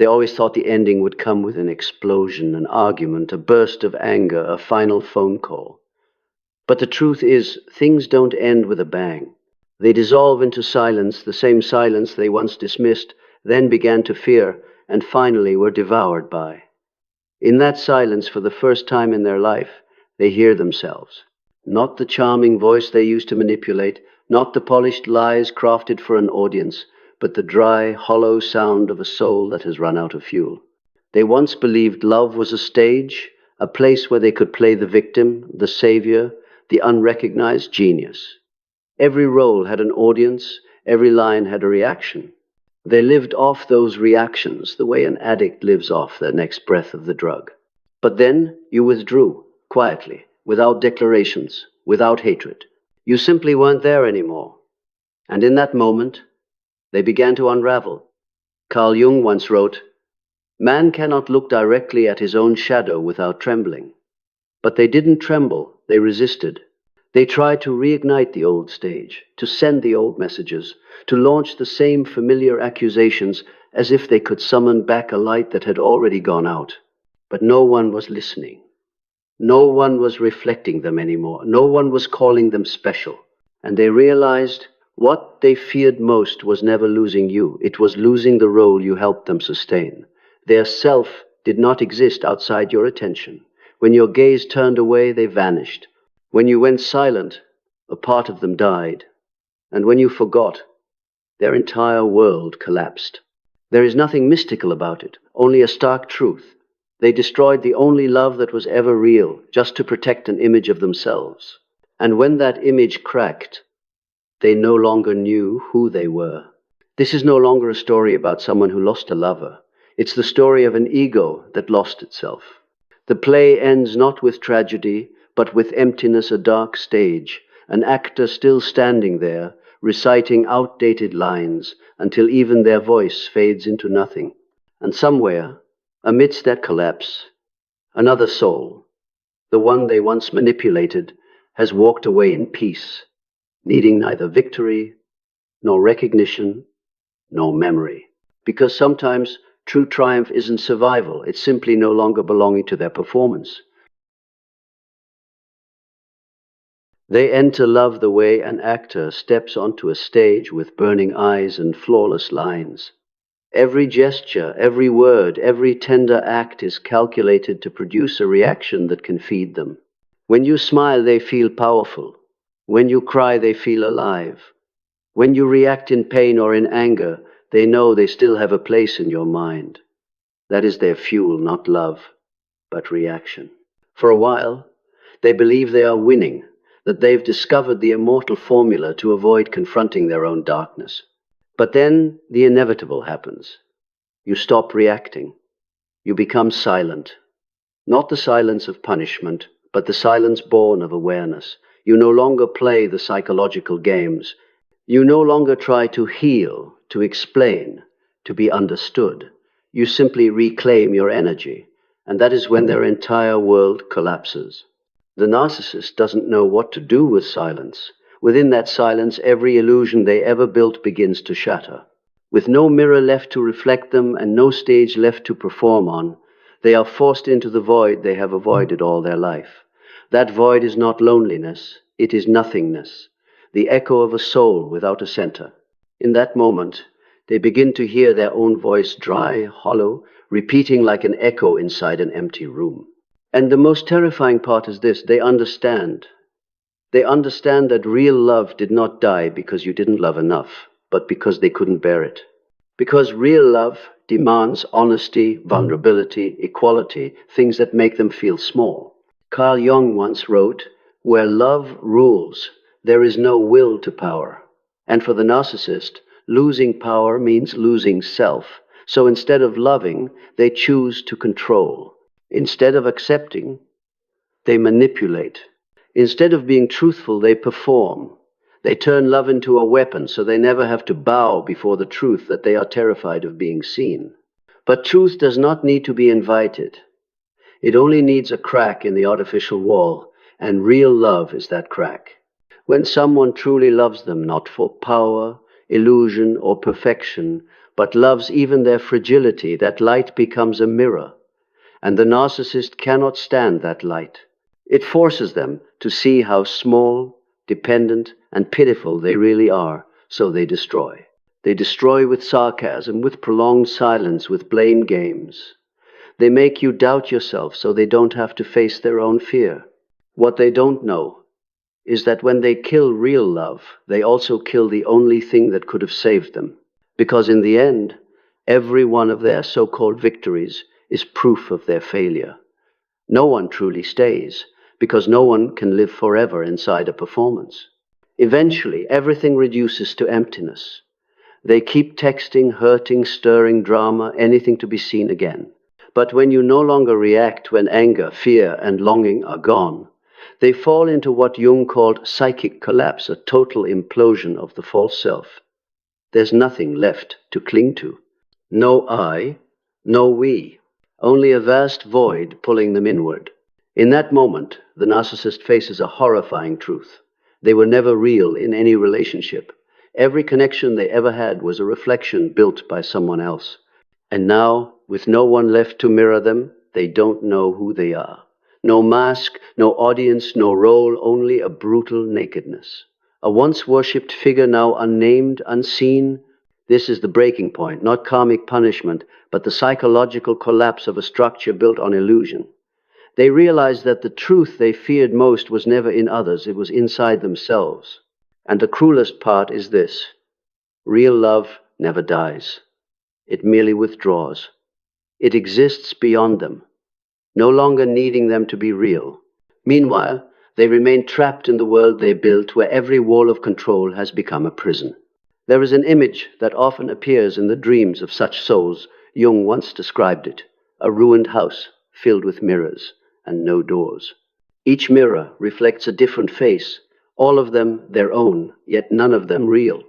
They always thought the ending would come with an explosion, an argument, a burst of anger, a final phone call. But the truth is, things don't end with a bang. They dissolve into silence, the same silence they once dismissed, then began to fear, and finally were devoured by. In that silence, for the first time in their life, they hear themselves. Not the charming voice they used to manipulate, not the polished lies crafted for an audience, but the dry, hollow sound of a soul that has run out of fuel. They once believed love was a stage, a place where they could play the victim, the savior, the unrecognized genius. Every role had an audience, every line had a reaction. They lived off those reactions the way an addict lives off the next breath of the drug. But then you withdrew, quietly, without declarations, without hatred. You simply weren't there anymore. And in that moment, they began to unravel. Carl Jung once wrote, "Man cannot look directly at his own shadow without trembling." But they didn't tremble, they resisted. They tried to reignite the old stage, to send the old messages, to launch the same familiar accusations as if they could summon back a light that had already gone out. But no one was listening. No one was reflecting them anymore. No one was calling them special. And they realized what they feared most was never losing you. It was losing the role you helped them sustain. Their self did not exist outside your attention. When your gaze turned away, they vanished. When you went silent, a part of them died. And when you forgot, their entire world collapsed. There is nothing mystical about it, only a stark truth. They destroyed the only love that was ever real, just to protect an image of themselves. And when that image cracked, they no longer knew who they were. This is no longer a story about someone who lost a lover. It's the story of an ego that lost itself. The play ends not with tragedy, but with emptiness, a dark stage, an actor still standing there, reciting outdated lines until even their voice fades into nothing. And somewhere, amidst that collapse, another soul, the one they once manipulated, has walked away in peace, needing neither victory, nor recognition, nor memory. Because sometimes true triumph isn't survival, it's simply no longer belonging to their performance. They enter love the way an actor steps onto a stage with burning eyes and flawless lines. Every gesture, every word, every tender act is calculated to produce a reaction that can feed them. When you smile, they feel powerful. When you cry, they feel alive. When you react in pain or in anger, they know they still have a place in your mind. That is their fuel, not love, but reaction. For a while, they believe they are winning, that they've discovered the immortal formula to avoid confronting their own darkness. But then the inevitable happens. You stop reacting. You become silent. Not the silence of punishment, but the silence born of awareness. You no longer play the psychological games. You no longer try to heal, to explain, to be understood. You simply reclaim your energy, and that is when their entire world collapses. The narcissist doesn't know what to do with silence. Within that silence, every illusion they ever built begins to shatter. With no mirror left to reflect them and no stage left to perform on, they are forced into the void they have avoided all their life. That void is not loneliness, it is nothingness, the echo of a soul without a center. In that moment, they begin to hear their own voice, dry, hollow, repeating like an echo inside an empty room. And the most terrifying part is this: they understand. They understand that real love did not die because you didn't love enough, but because they couldn't bear it. Because real love demands honesty, vulnerability, equality, things that make them feel small. Carl Jung once wrote, "Where love rules, there is no will to power." And for the narcissist, losing power means losing self. So instead of loving, they choose to control. Instead of accepting, they manipulate. Instead of being truthful, they perform. They turn love into a weapon so they never have to bow before the truth that they are terrified of being seen. But truth does not need to be invited. It only needs a crack in the artificial wall, and real love is that crack. When someone truly loves them, not for power, illusion, or perfection, but loves even their fragility, that light becomes a mirror, and the narcissist cannot stand that light. It forces them to see how small, dependent, and pitiful they really are, so they destroy. They destroy with sarcasm, with prolonged silence, with blame games. They make you doubt yourself so they don't have to face their own fear. What they don't know is that when they kill real love, they also kill the only thing that could have saved them. Because in the end, every one of their so-called victories is proof of their failure. No one truly stays, because no one can live forever inside a performance. Eventually, everything reduces to emptiness. They keep texting, hurting, stirring drama, anything to be seen again. But when you no longer react, when anger, fear, and longing are gone, they fall into what Jung called psychic collapse, a total implosion of the false self. There's nothing left to cling to. No I, no we, only a vast void pulling them inward. In that moment, the narcissist faces a horrifying truth. They were never real in any relationship. Every connection they ever had was a reflection built by someone else. And now, with no one left to mirror them, they don't know who they are. No mask, no audience, no role, only a brutal nakedness. A once worshipped figure now unnamed, unseen. This is the breaking point, not karmic punishment, but the psychological collapse of a structure built on illusion. They realized that the truth they feared most was never in others, it was inside themselves. And the cruelest part is this: real love never dies. It merely withdraws. It exists beyond them, no longer needing them to be real. Meanwhile, they remain trapped in the world they built, where every wall of control has become a prison. There is an image that often appears in the dreams of such souls. Jung once described it: a ruined house filled with mirrors and no doors. Each mirror reflects a different face, all of them their own, yet none of them real.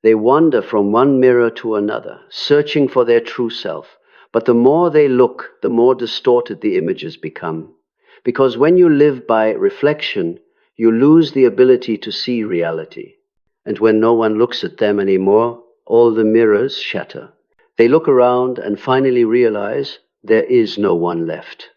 They wander from one mirror to another, searching for their true self. But the more they look, the more distorted the images become. Because when you live by reflection, you lose the ability to see reality. And when no one looks at them anymore, all the mirrors shatter. They look around and finally realize there is no one left.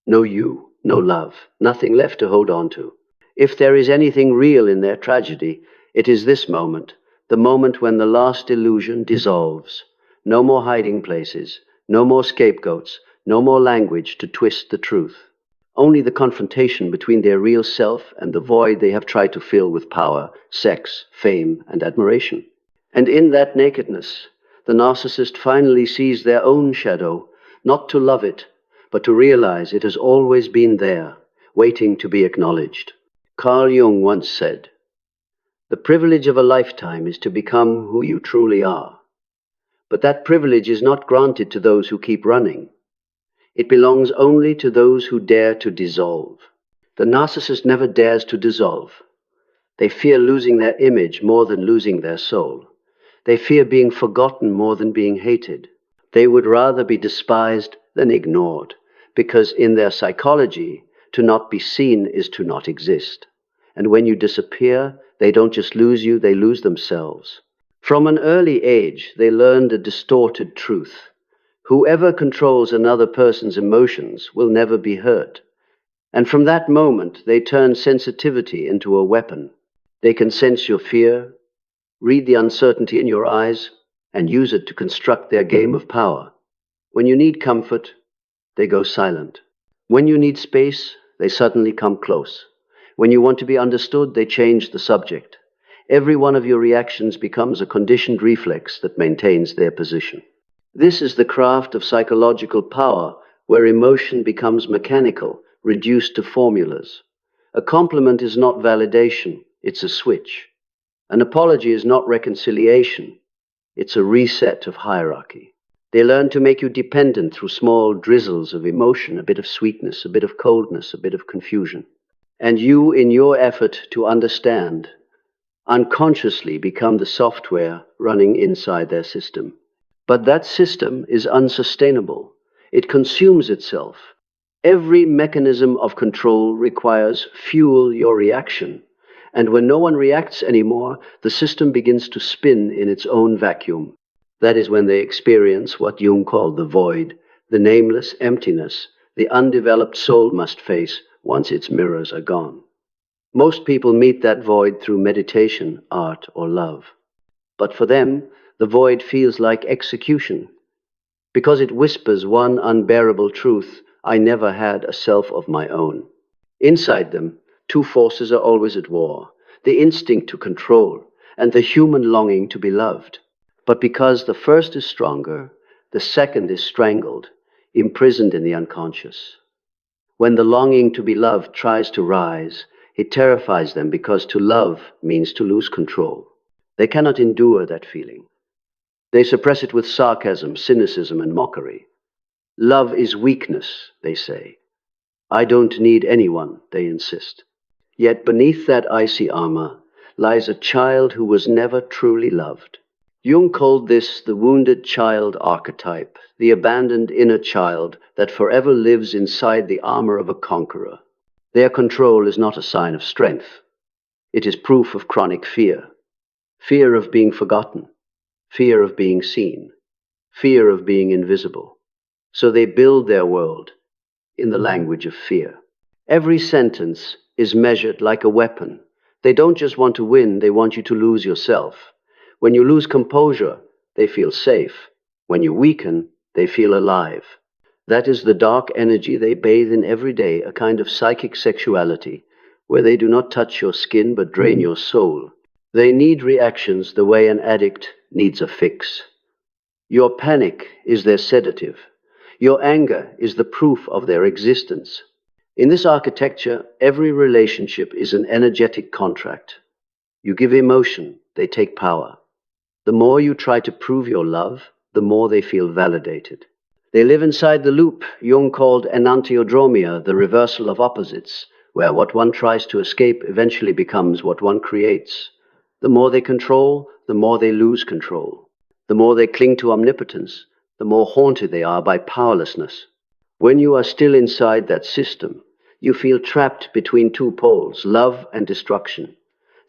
No you, no love, nothing left to hold on to. If there is anything real in their tragedy, it is this moment, the moment when the last illusion dissolves. No more hiding places, no more scapegoats, no more language to twist the truth. Only the confrontation between their real self and the void they have tried to fill with power, sex, fame, and admiration. And in that nakedness, the narcissist finally sees their own shadow, not to love it, but to realize it has always been there, waiting to be acknowledged. Carl Jung once said, "The privilege of a lifetime is to become who you truly are. But that privilege is not granted to those who keep running. It belongs only to those who dare to dissolve." The narcissist never dares to dissolve. They fear losing their image more than losing their soul. They fear being forgotten more than being hated. They would rather be despised than ignored, because in their psychology, to not be seen is to not exist. And when you disappear, they don't just lose you, they lose themselves. From an early age, they learned a distorted truth. Whoever controls another person's emotions will never be hurt. And from that moment, they turn sensitivity into a weapon. They can sense your fear, read the uncertainty in your eyes, and use it to construct their game of power. When you need comfort, they go silent. When you need space, they suddenly come close. When you want to be understood, they change the subject. Every one of your reactions becomes a conditioned reflex that maintains their position. This is the craft of psychological power, where emotion becomes mechanical, reduced to formulas. A compliment is not validation, it's a switch. An apology is not reconciliation, it's a reset of hierarchy. They learn to make you dependent through small drizzles of emotion, a bit of sweetness, a bit of coldness, a bit of confusion. And you, in your effort to understand, unconsciously become the software running inside their system. But that system is unsustainable. It consumes itself. Every mechanism of control requires fuel your reaction. And when no one reacts anymore, the system begins to spin in its own vacuum. That is when they experience what Jung called the void, the nameless emptiness the undeveloped soul must face once its mirrors are gone. Most people meet that void through meditation, art, or love. But for them, the void feels like execution, because it whispers one unbearable truth: I never had a self of my own. Inside them, two forces are always at war: the instinct to control and the human longing to be loved. But because the first is stronger, the second is strangled, imprisoned in the unconscious. When the longing to be loved tries to rise, it terrifies them, because to love means to lose control. They cannot endure that feeling. They suppress it with sarcasm, cynicism, and mockery. Love is weakness, they say. I don't need anyone, they insist. Yet beneath that icy armor lies a child who was never truly loved. Jung called this the wounded child archetype, the abandoned inner child that forever lives inside the armor of a conqueror. Their control is not a sign of strength. It is proof of chronic fear. Fear of being forgotten. Fear of being seen. Fear of being invisible. So they build their world in the language of fear. Every sentence is measured like a weapon. They don't just want to win, they want you to lose yourself. When you lose composure, they feel safe. When you weaken, they feel alive. That is the dark energy they bathe in every day, a kind of psychic sexuality, where they do not touch your skin but drain your soul. They need reactions the way an addict needs a fix. Your panic is their sedative. Your anger is the proof of their existence. In this architecture, every relationship is an energetic contract. You give emotion, they take power. The more you try to prove your love, the more they feel validated. They live inside the loop Jung called enantiodromia, the reversal of opposites, where what one tries to escape eventually becomes what one creates. The more they control, the more they lose control. The more they cling to omnipotence, the more haunted they are by powerlessness. When you are still inside that system, you feel trapped between two poles, love and destruction.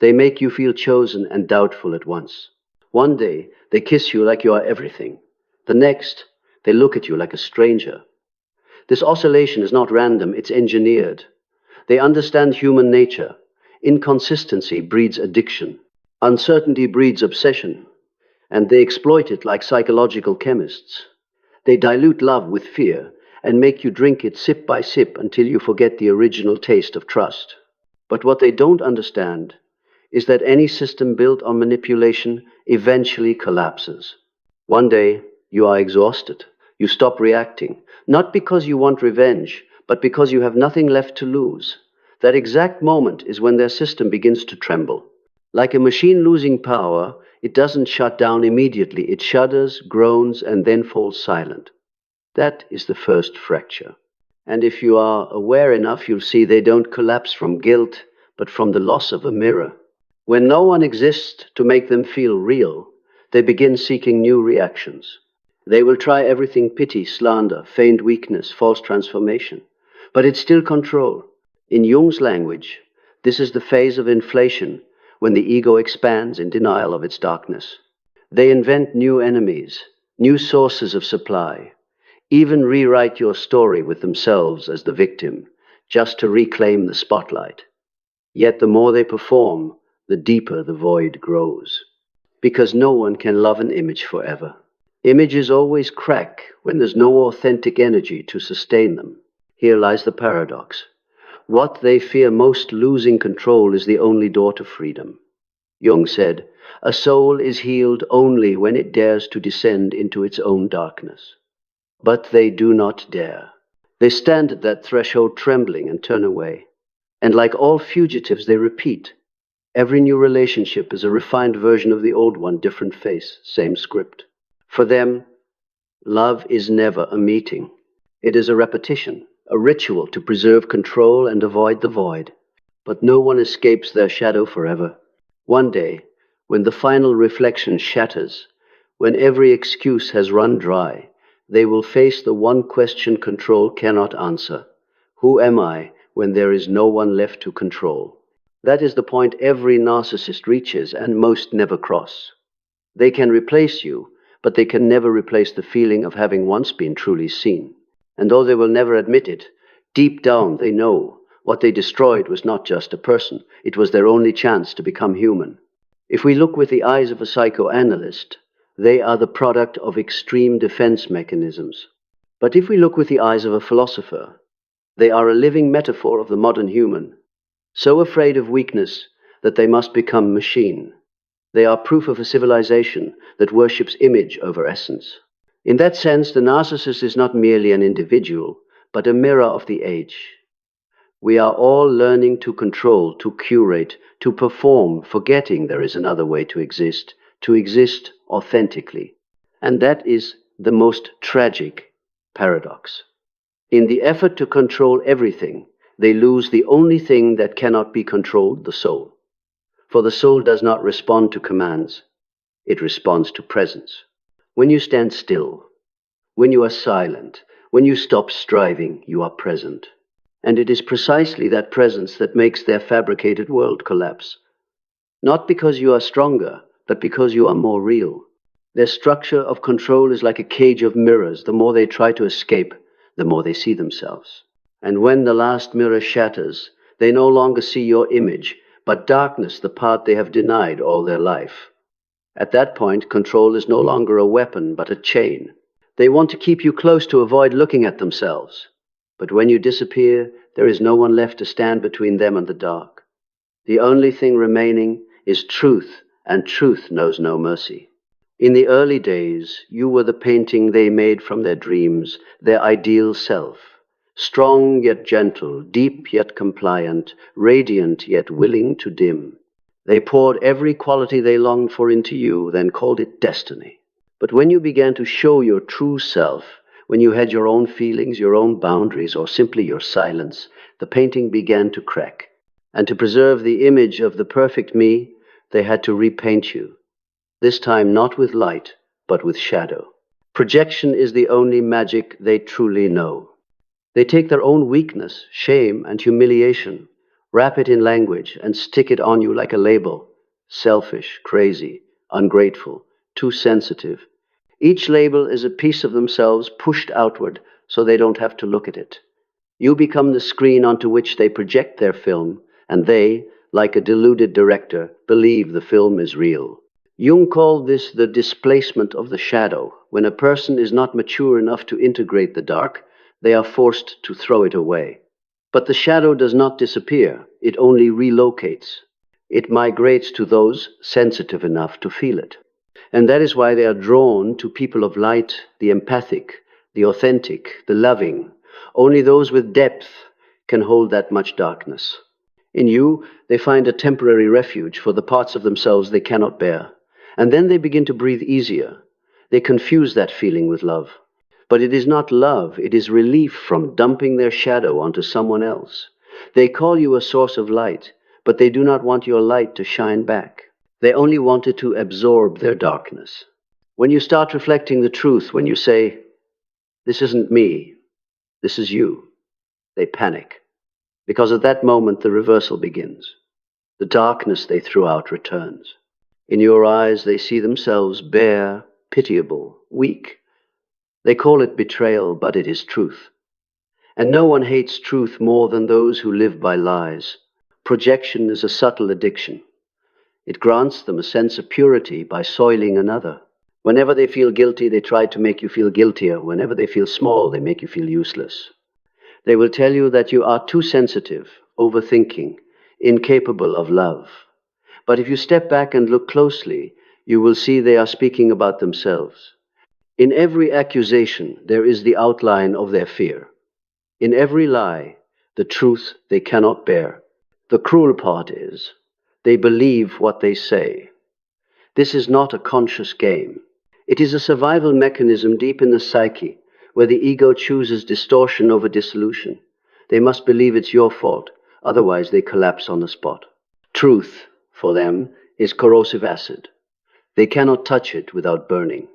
They make you feel chosen and doubtful at once. One day, they kiss you like you are everything. The next, they look at you like a stranger. This oscillation is not random, it's engineered. They understand human nature. Inconsistency breeds addiction. Uncertainty breeds obsession. And they exploit it like psychological chemists. They dilute love with fear and make you drink it sip by sip until you forget the original taste of trust. But what they don't understand is that any system built on manipulation eventually collapses. One day, you are exhausted. You stop reacting, not because you want revenge, but because you have nothing left to lose. That exact moment is when their system begins to tremble. Like a machine losing power, it doesn't shut down immediately. It shudders, groans, and then falls silent. That is the first fracture. And if you are aware enough, you'll see they don't collapse from guilt, but from the loss of a mirror. When no one exists to make them feel real, they begin seeking new reactions. They will try everything: pity, slander, feigned weakness, false transformation. But it's still control. In Jung's language, this is the phase of inflation, when the ego expands in denial of its darkness. They invent new enemies, new sources of supply, even rewrite your story with themselves as the victim, just to reclaim the spotlight. Yet the more they perform, the deeper the void grows. Because no one can love an image forever. Images always crack when there's no authentic energy to sustain them. Here lies the paradox. What they fear most, losing control, is the only door to freedom. Jung said, a soul is healed only when it dares to descend into its own darkness. But they do not dare. They stand at that threshold trembling and turn away. And like all fugitives, they repeat. Every new relationship is a refined version of the old one, different face, same script. For them, love is never a meeting. It is a repetition, a ritual to preserve control and avoid the void. But no one escapes their shadow forever. One day, when the final reflection shatters, when every excuse has run dry, they will face the one question control cannot answer. Who am I when there is no one left to control? That is the point every narcissist reaches and most never cross. They can replace you, but they can never replace the feeling of having once been truly seen. And though they will never admit it, deep down they know what they destroyed was not just a person, it was their only chance to become human. If we look with the eyes of a psychoanalyst, they are the product of extreme defense mechanisms. But if we look with the eyes of a philosopher, they are a living metaphor of the modern human, so afraid of weakness that they must become machine. They are proof of a civilization that worships image over essence. In that sense, the narcissist is not merely an individual, but a mirror of the age. We are all learning to control, to curate, to perform, forgetting there is another way to exist authentically. And that is the most tragic paradox. In the effort to control everything, they lose the only thing that cannot be controlled, the soul. For the soul does not respond to commands, it responds to presence. When you stand still, when you are silent, when you stop striving, you are present. And it is precisely that presence that makes their fabricated world collapse. Not because you are stronger, but because you are more real. Their structure of control is like a cage of mirrors. The more they try to escape, the more they see themselves. And when the last mirror shatters, they no longer see your image, but darkness, the part they have denied all their life. At that point, control is no longer a weapon, but a chain. They want to keep you close to avoid looking at themselves. But when you disappear, there is no one left to stand between them and the dark. The only thing remaining is truth, and truth knows no mercy. In the early days, you were the painting they made from their dreams, their ideal self. Strong yet gentle, deep yet compliant, radiant yet willing to dim. They poured every quality they longed for into you, then called it destiny. But when you began to show your true self, when you had your own feelings, your own boundaries, or simply your silence, the painting began to crack. And to preserve the image of the perfect me, they had to repaint you. This time not with light, but with shadow. Projection is the only magic they truly know. They take their own weakness, shame, and humiliation, wrap it in language, and stick it on you like a label. Selfish, crazy, ungrateful, too sensitive. Each label is a piece of themselves pushed outward so they don't have to look at it. You become the screen onto which they project their film, and they, like a deluded director, believe the film is real. Jung called this the displacement of the shadow. When a person is not mature enough to integrate the dark, they are forced to throw it away. But the shadow does not disappear, it only relocates. It migrates to those sensitive enough to feel it. And that is why they are drawn to people of light, the empathic, the authentic, the loving. Only those with depth can hold that much darkness. In you, they find a temporary refuge for the parts of themselves they cannot bear. And then they begin to breathe easier. They confuse that feeling with love. But it is not love, it is relief from dumping their shadow onto someone else. They call you a source of light, but they do not want your light to shine back. They only want it to absorb their darkness. When you start reflecting the truth, when you say, "This isn't me, this is you," they panic. Because at that moment the reversal begins. The darkness they threw out returns. In your eyes they see themselves bare, pitiable, weak. They call it betrayal, but it is truth. And no one hates truth more than those who live by lies. Projection is a subtle addiction. It grants them a sense of purity by soiling another. Whenever they feel guilty, they try to make you feel guiltier. Whenever they feel small, they make you feel useless. They will tell you that you are too sensitive, overthinking, incapable of love. But if you step back and look closely, you will see they are speaking about themselves. In every accusation, there is the outline of their fear. In every lie, the truth they cannot bear. The cruel part is, they believe what they say. This is not a conscious game. It is a survival mechanism deep in the psyche, where the ego chooses distortion over dissolution. They must believe it's your fault, otherwise they collapse on the spot. Truth, for them, is corrosive acid. They cannot touch it without burning.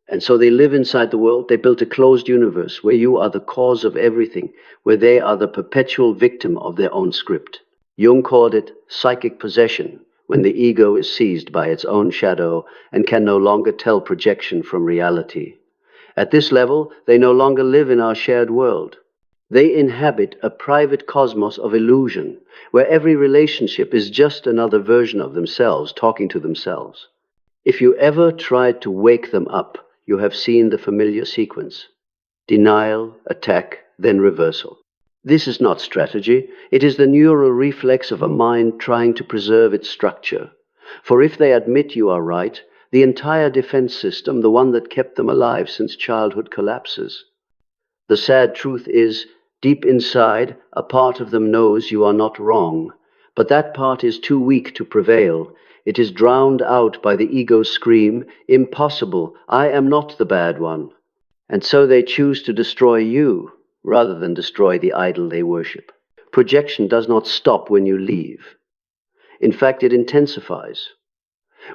And so they live inside the world. They built a closed universe where you are the cause of everything, where they are the perpetual victim of their own script. Jung called it psychic possession, when the ego is seized by its own shadow and can no longer tell projection from reality. At this level, they no longer live in our shared world. They inhabit a private cosmos of illusion, where every relationship is just another version of themselves talking to themselves. If you ever tried to wake them up, you have seen the familiar sequence: denial, attack, then reversal. This is not strategy. It is the neural reflex of a mind trying to preserve its structure. For if they admit you are right, the entire defense system, the one that kept them alive since childhood, collapses. The sad truth is, deep inside, a part of them knows you are not wrong, but that part is too weak to prevail. It is drowned out by the ego's scream, "Impossible, I am not the bad one." And so they choose to destroy you, rather than destroy the idol they worship. Projection does not stop when you leave. In fact, it intensifies.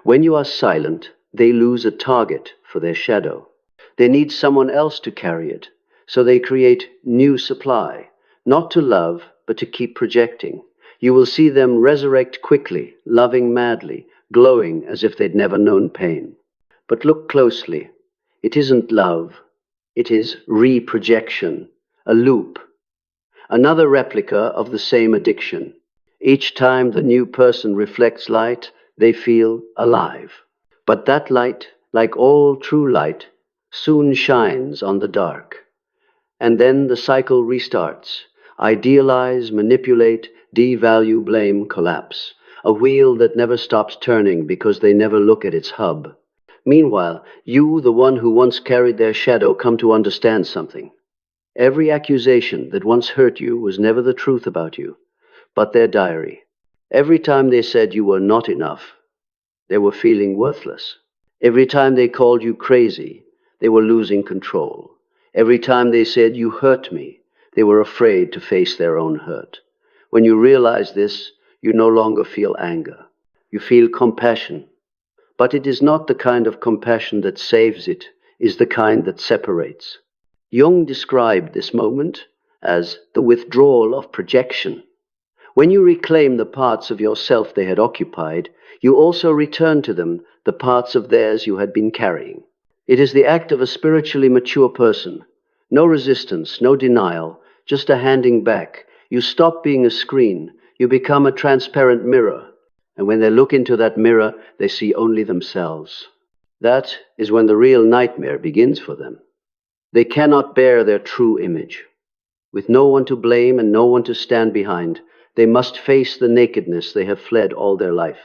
When you are silent, they lose a target for their shadow. They need someone else to carry it, so they create new supply, not to love, but to keep projecting. You will see them resurrect quickly, loving madly, glowing as if they'd never known pain. But look closely. It isn't love. It is reprojection, a loop, another replica of the same addiction. Each time the new person reflects light, they feel alive. But that light, like all true light, soon shines on the dark. And then the cycle restarts. Idealize, manipulate, devalue, blame, collapse. A wheel that never stops turning because they never look at its hub. Meanwhile, you, the one who once carried their shadow, come to understand something. Every accusation that once hurt you was never the truth about you, but their diary. Every time they said you were not enough, they were feeling worthless. Every time they called you crazy, they were losing control. Every time they said you hurt me, they were afraid to face their own hurt. When you realize this, you no longer feel anger. You feel compassion. But it is not the kind of compassion that saves, it is the kind that separates. Jung described this moment as the withdrawal of projection. When you reclaim the parts of yourself they had occupied, you also return to them the parts of theirs you had been carrying. It is the act of a spiritually mature person. No resistance, no denial, just a handing back. You stop being a screen. You become a transparent mirror. And when they look into that mirror, they see only themselves. That is when the real nightmare begins for them. They cannot bear their true image. With no one to blame and no one to stand behind, they must face the nakedness they have fled all their life.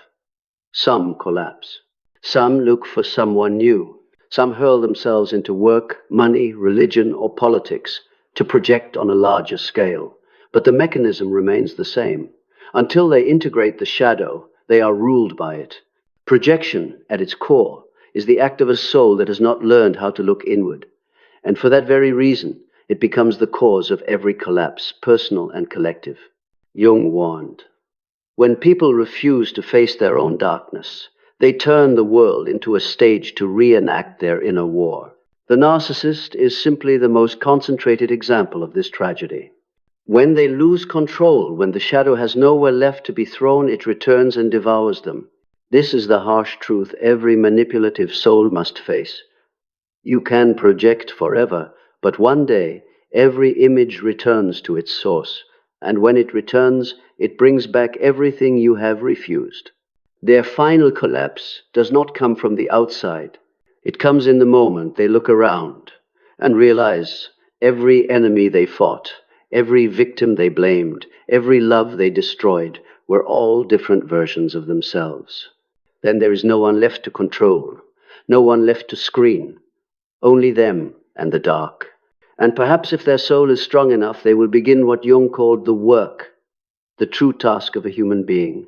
Some collapse. Some look for someone new. Some hurl themselves into work, money, religion, or politics to project on a larger scale. But the mechanism remains the same. Until they integrate the shadow, they are ruled by it. Projection, at its core, is the act of a soul that has not learned how to look inward. And for that very reason, it becomes the cause of every collapse, personal and collective. Jung warned, when people refuse to face their own darkness, they turn the world into a stage to reenact their inner war. The narcissist is simply the most concentrated example of this tragedy. When they lose control, when the shadow has nowhere left to be thrown, it returns and devours them. This is the harsh truth every manipulative soul must face. You can project forever, but one day every image returns to its source, and when it returns, it brings back everything you have refused. Their final collapse does not come from the outside. It comes in the moment they look around and realize every enemy they fought, every victim they blamed, every love they destroyed were all different versions of themselves. Then there is no one left to control, no one left to screen, only them and the dark. And perhaps if their soul is strong enough, they will begin what Jung called the work, the true task of a human being,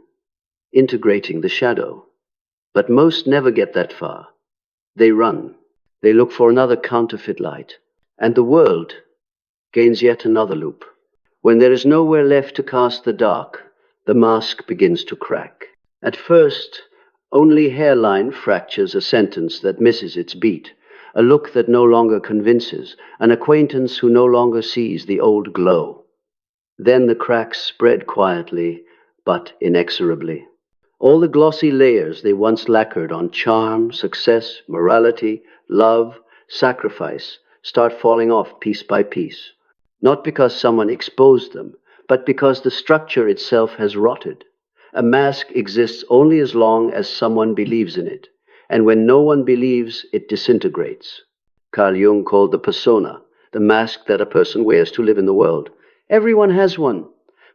integrating the shadow. But most never get that far. They run. They look for another counterfeit light. And the world gains yet another loop. When there is nowhere left to cast the dark, the mask begins to crack. At first, only hairline fractures a sentence that misses its beat, a look that no longer convinces, an acquaintance who no longer sees the old glow. Then the cracks spread quietly, but inexorably. All the glossy layers they once lacquered on charm, success, morality, love, sacrifice start falling off piece by piece. Not because someone exposed them, but because the structure itself has rotted. A mask exists only as long as someone believes in it, and when no one believes, it disintegrates. Carl Jung called the persona the mask that a person wears to live in the world. Everyone has one.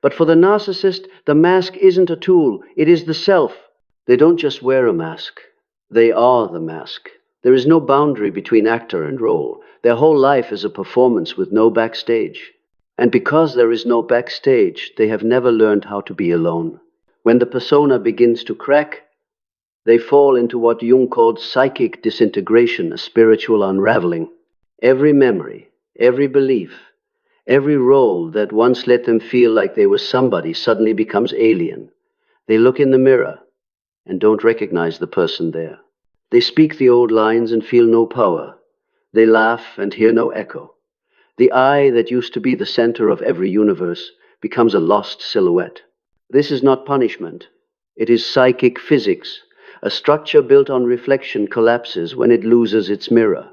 But for the narcissist, the mask isn't a tool, it is the self. They don't just wear a mask, they are the mask. There is no boundary between actor and role. Their whole life is a performance with no backstage. And because there is no backstage, they have never learned how to be alone. When the persona begins to crack, they fall into what Jung called psychic disintegration, a spiritual unraveling. Every memory, every belief, every role that once let them feel like they were somebody suddenly becomes alien. They look in the mirror and don't recognize the person there. They speak the old lines and feel no power. They laugh and hear no echo. The I that used to be the center of every universe becomes a lost silhouette. This is not punishment. It is psychic physics. A structure built on reflection collapses when it loses its mirror.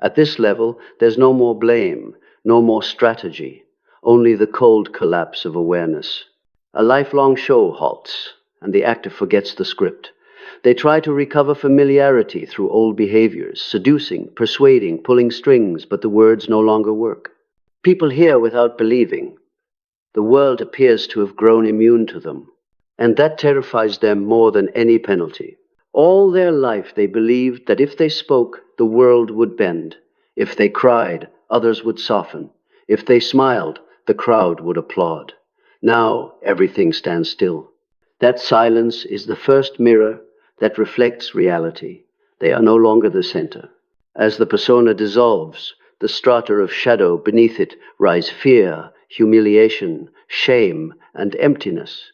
At this level, there's no more blame, no more strategy, only the cold collapse of awareness. A lifelong show halts, and the actor forgets the script. They try to recover familiarity through old behaviors, seducing, persuading, pulling strings, but the words no longer work. People hear without believing. The world appears to have grown immune to them, and that terrifies them more than any penalty. All their life they believed that if they spoke, the world would bend. If they cried, others would soften. If they smiled, the crowd would applaud. Now everything stands still. That silence is the first mirror that reflects reality. They are no longer the center. As the persona dissolves, the strata of shadow beneath it rise fear, humiliation, shame, and emptiness.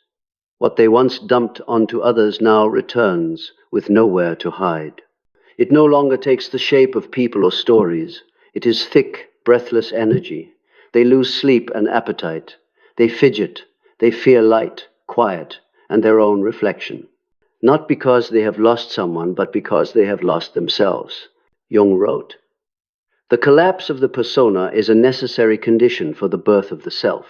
What they once dumped onto others now returns with nowhere to hide. It no longer takes the shape of people or stories. It is thick, breathless energy. They lose sleep and appetite. They fidget. They fear light, quiet, and their own reflection. Not because they have lost someone, but because they have lost themselves. Jung wrote, "The collapse of the persona is a necessary condition for the birth of the self.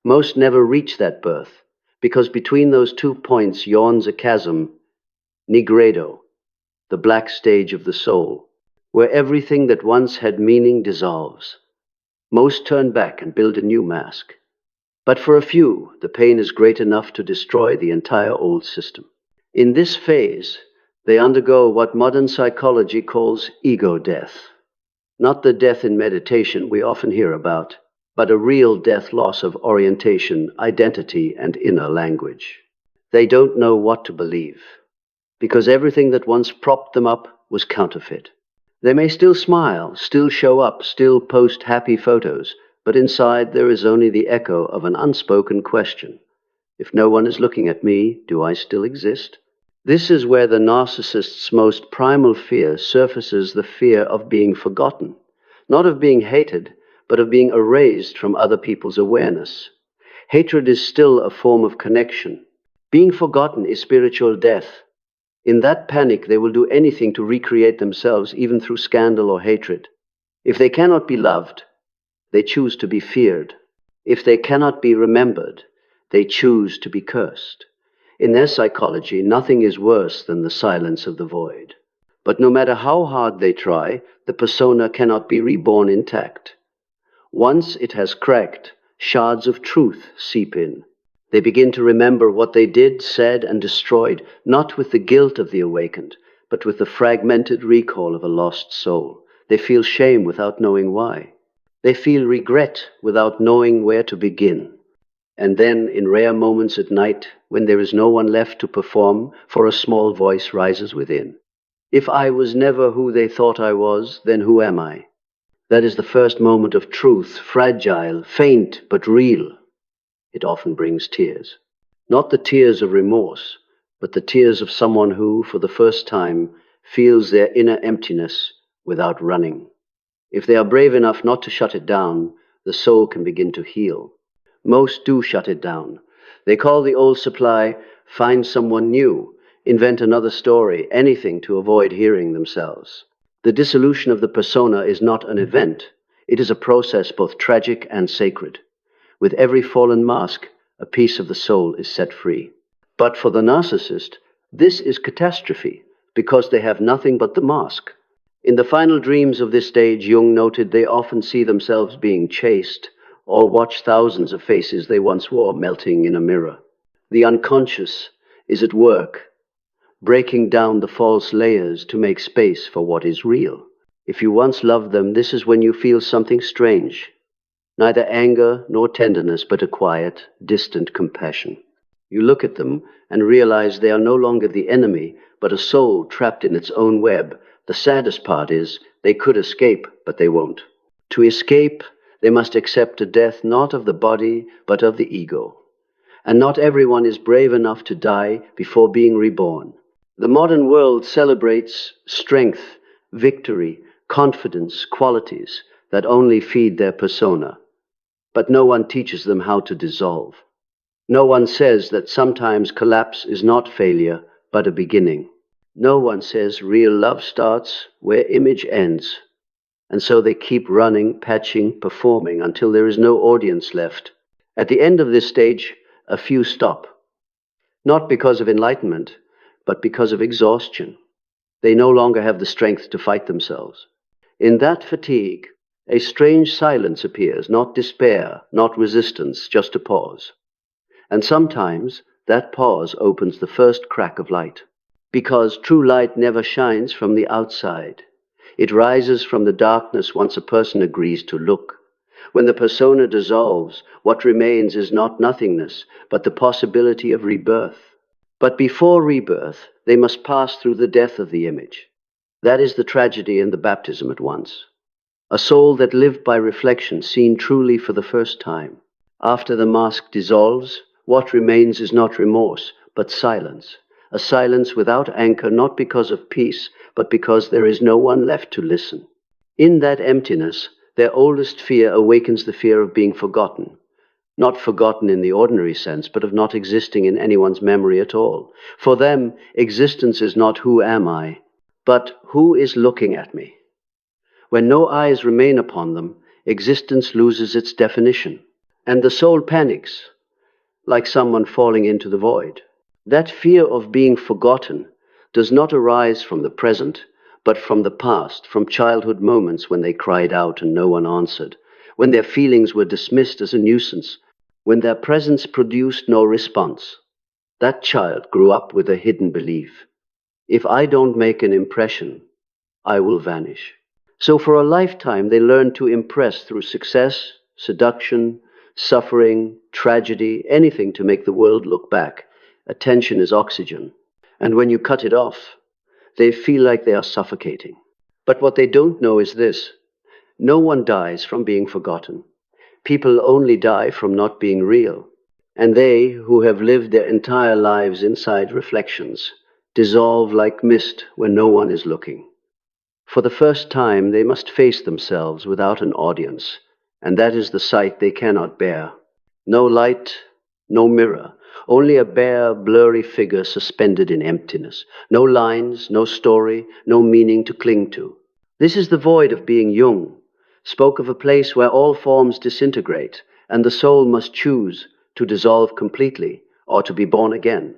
Most never reach that birth, because between those 2 points yawns a chasm, nigredo, the black stage of the soul, where everything that once had meaning dissolves. Most turn back and build a new mask. But for a few, the pain is great enough to destroy the entire old system. In this phase, they undergo what modern psychology calls ego death. Not the death in meditation we often hear about, but a real death loss of orientation, identity, and inner language. They don't know what to believe, because everything that once propped them up was counterfeit. They may still smile, still show up, still post happy photos, but inside there is only the echo of an unspoken question. If no one is looking at me, do I still exist? This is where the narcissist's most primal fear surfaces, the fear of being forgotten, not of being hated, but of being erased from other people's awareness. Hatred is still a form of connection. Being forgotten is spiritual death. In that panic, they will do anything to recreate themselves, even through scandal or hatred. If they cannot be loved, they choose to be feared. If they cannot be remembered, they choose to be cursed. In their psychology, nothing is worse than the silence of the void. But no matter how hard they try, the persona cannot be reborn intact. Once it has cracked, shards of truth seep in. They begin to remember what they did, said, and destroyed, not with the guilt of the awakened, but with the fragmented recall of a lost soul. They feel shame without knowing why. They feel regret without knowing where to begin. And then, in rare moments at night, when there is no one left to perform, for a small voice rises within. If I was never who they thought I was, then who am I? That is the first moment of truth, fragile, faint, but real. It often brings tears. Not the tears of remorse, but the tears of someone who, for the first time, feels their inner emptiness without running. If they are brave enough not to shut it down, the soul can begin to heal. Most do shut it down. They call the old supply find someone new, invent another story, anything to avoid hearing themselves. The dissolution of the persona is not an event. It is a process both tragic and sacred. With every fallen mask, a piece of the soul is set free. But for the narcissist, this is catastrophe, because they have nothing but the mask. In the final dreams of this stage, Jung noted they often see themselves being chased, or watch thousands of faces they once wore melting in a mirror. The unconscious is at work, breaking down the false layers to make space for what is real. If you once loved them, this is when you feel something strange. Neither anger nor tenderness, but a quiet, distant compassion. You look at them and realize they are no longer the enemy, but a soul trapped in its own web. The saddest part is they could escape, but they won't. To escape, they must accept a death not of the body, but of the ego. And not everyone is brave enough to die before being reborn. The modern world celebrates strength, victory, confidence, qualities that only feed their persona. But no one teaches them how to dissolve. No one says that sometimes collapse is not failure, but a beginning. No one says real love starts where image ends. And so they keep running, patching, performing until there is no audience left. At the end of this stage, a few stop. Not because of enlightenment, but because of exhaustion. They no longer have the strength to fight themselves. In that fatigue, a strange silence appears, not despair, not resistance, just a pause. And sometimes that pause opens the first crack of light. Because true light never shines from the outside. It rises from the darkness once a person agrees to look. When the persona dissolves, what remains is not nothingness, but the possibility of rebirth. But before rebirth, they must pass through the death of the image. That is the tragedy and the baptism at once. A soul that lived by reflection, seen truly for the first time. After the mask dissolves, what remains is not remorse, but silence. A silence without anchor, not because of peace, but because there is no one left to listen. In that emptiness, their oldest fear awakens the fear of being forgotten. Not forgotten in the ordinary sense, but of not existing in anyone's memory at all. For them, existence is not who am I, but who is looking at me. When no eyes remain upon them, existence loses its definition, and the soul panics, like someone falling into the void. That fear of being forgotten does not arise from the present, but from the past, from childhood moments when they cried out and no one answered, when their feelings were dismissed as a nuisance, when their presence produced no response. That child grew up with a hidden belief. If I don't make an impression, I will vanish. So for a lifetime they learn to impress through success, seduction, suffering, tragedy, anything to make the world look back. Attention is oxygen. And when you cut it off, they feel like they are suffocating. But what they don't know is this. No one dies from being forgotten. People only die from not being real. And they, who have lived their entire lives inside reflections, dissolve like mist when no one is looking. For the first time, they must face themselves without an audience, and that is the sight they cannot bear. No light, no mirror, only a bare, blurry figure suspended in emptiness. No lines, no story, no meaning to cling to. This is the void of being Jung, spoke of a place where all forms disintegrate, and the soul must choose to dissolve completely or to be born again.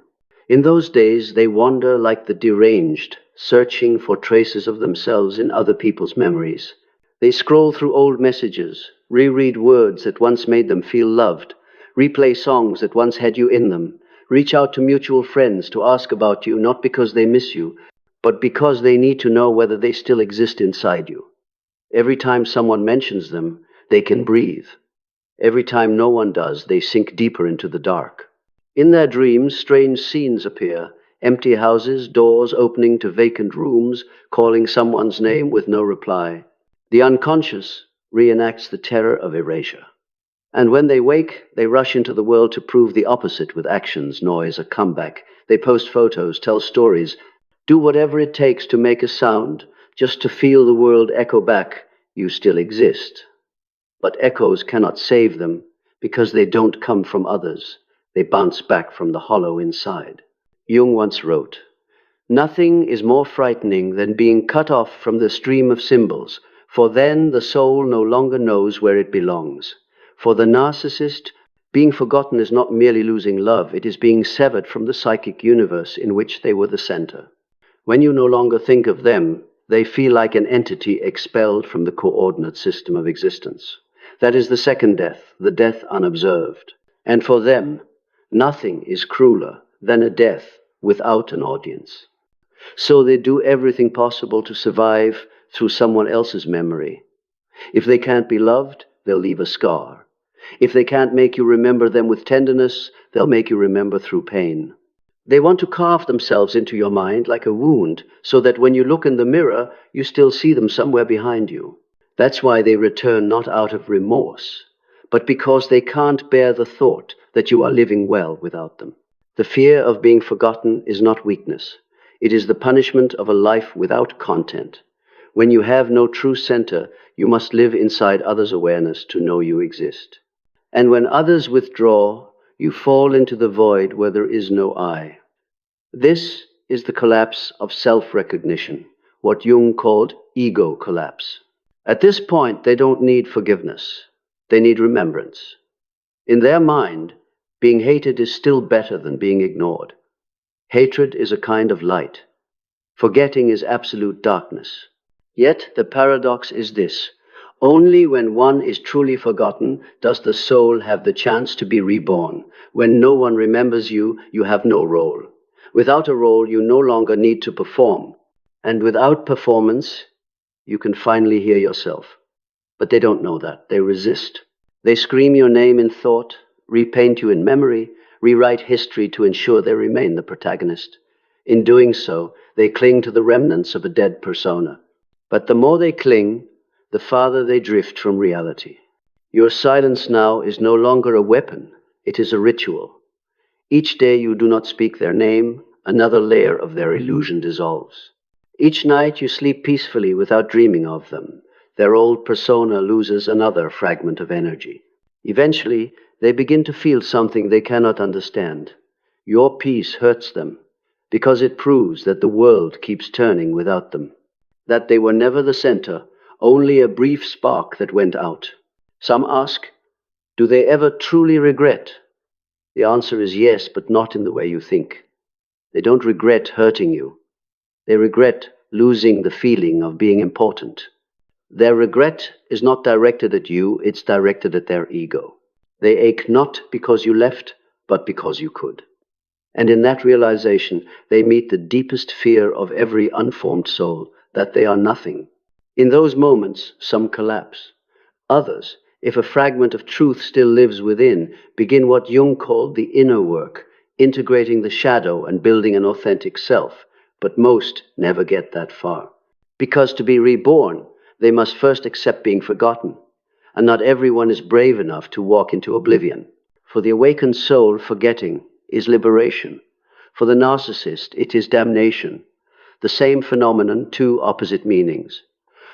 In those days, they wander like the deranged, searching for traces of themselves in other people's memories. They scroll through old messages, reread words that once made them feel loved, replay songs that once had you in them, reach out to mutual friends to ask about you, not because they miss you, but because they need to know whether they still exist inside you. Every time someone mentions them, they can breathe. Every time no one does, they sink deeper into the dark. In their dreams, strange scenes appear, empty houses, doors opening to vacant rooms, calling someone's name with no reply. The unconscious reenacts the terror of erasure. And when they wake, they rush into the world to prove the opposite with actions, noise, a comeback. They post photos, tell stories, do whatever it takes to make a sound, just to feel the world echo back, you still exist. But echoes cannot save them because they don't come from others. They bounce back from the hollow inside. Jung once wrote, "Nothing is more frightening than being cut off from the stream of symbols, for then the soul no longer knows where it belongs. For the narcissist, being forgotten is not merely losing love, it is being severed from the psychic universe in which they were the center. When you no longer think of them, they feel like an entity expelled from the coordinate system of existence. That is the second death, the death unobserved. And for them, nothing is crueler than a death without an audience. So they do everything possible to survive through someone else's memory. If they can't be loved, they'll leave a scar. If they can't make you remember them with tenderness, they'll make you remember through pain. They want to carve themselves into your mind like a wound, so that when you look in the mirror, you still see them somewhere behind you. That's why they return not out of remorse, but because they can't bear the thought that you are living well without them. The fear of being forgotten is not weakness. It is the punishment of a life without content. When you have no true center, you must live inside others' awareness to know you exist. And when others withdraw, you fall into the void where there is no I. This is the collapse of self-recognition, what Jung called ego collapse. At this point, they don't need forgiveness. They need remembrance. In their mind, being hated is still better than being ignored. Hatred is a kind of light. Forgetting is absolute darkness. Yet the paradox is this: only when one is truly forgotten does the soul have the chance to be reborn. When no one remembers you, you have no role. Without a role, you no longer need to perform. And without performance, you can finally hear yourself. But they don't know that. They resist. They scream your name in thought, repaint you in memory, rewrite history to ensure they remain the protagonist. In doing so, they cling to the remnants of a dead persona. But the more they cling, the farther they drift from reality. Your silence now is no longer a weapon, it is a ritual. Each day you do not speak their name, another layer of their illusion dissolves. Each night you sleep peacefully without dreaming of them. Their old persona loses another fragment of energy. Eventually, they begin to feel something they cannot understand. Your peace hurts them, because it proves that the world keeps turning without them. That they were never the center, only a brief spark that went out. Some ask, do they ever truly regret? The answer is yes, but not in the way you think. They don't regret hurting you. They regret losing the feeling of being important. Their regret is not directed at you, it's directed at their ego. They ache not because you left, but because you could. And in that realization, they meet the deepest fear of every unformed soul, that they are nothing. In those moments, some collapse. Others, if a fragment of truth still lives within, begin what Jung called the inner work, integrating the shadow and building an authentic self. But most never get that far. Because to be reborn, they must first accept being forgotten. And not everyone is brave enough to walk into oblivion. For the awakened soul, forgetting is liberation. For the narcissist, it is damnation. The same phenomenon, two opposite meanings.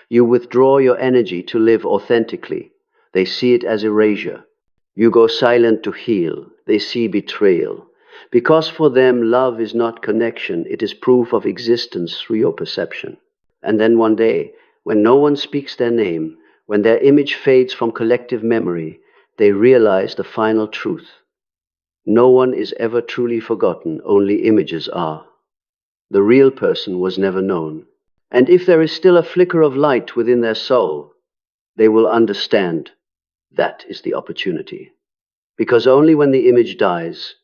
You withdraw your energy to live authentically. They see it as erasure. You go silent to heal. They see betrayal. Because for them, love is not connection. It is proof of existence through your perception. And then one day, when no one speaks their name, when their image fades from collective memory, they realize the final truth. No one is ever truly forgotten, only images are. The real person was never known. And if there is still a flicker of light within their soul, they will understand that is the opportunity. Because only when the image dies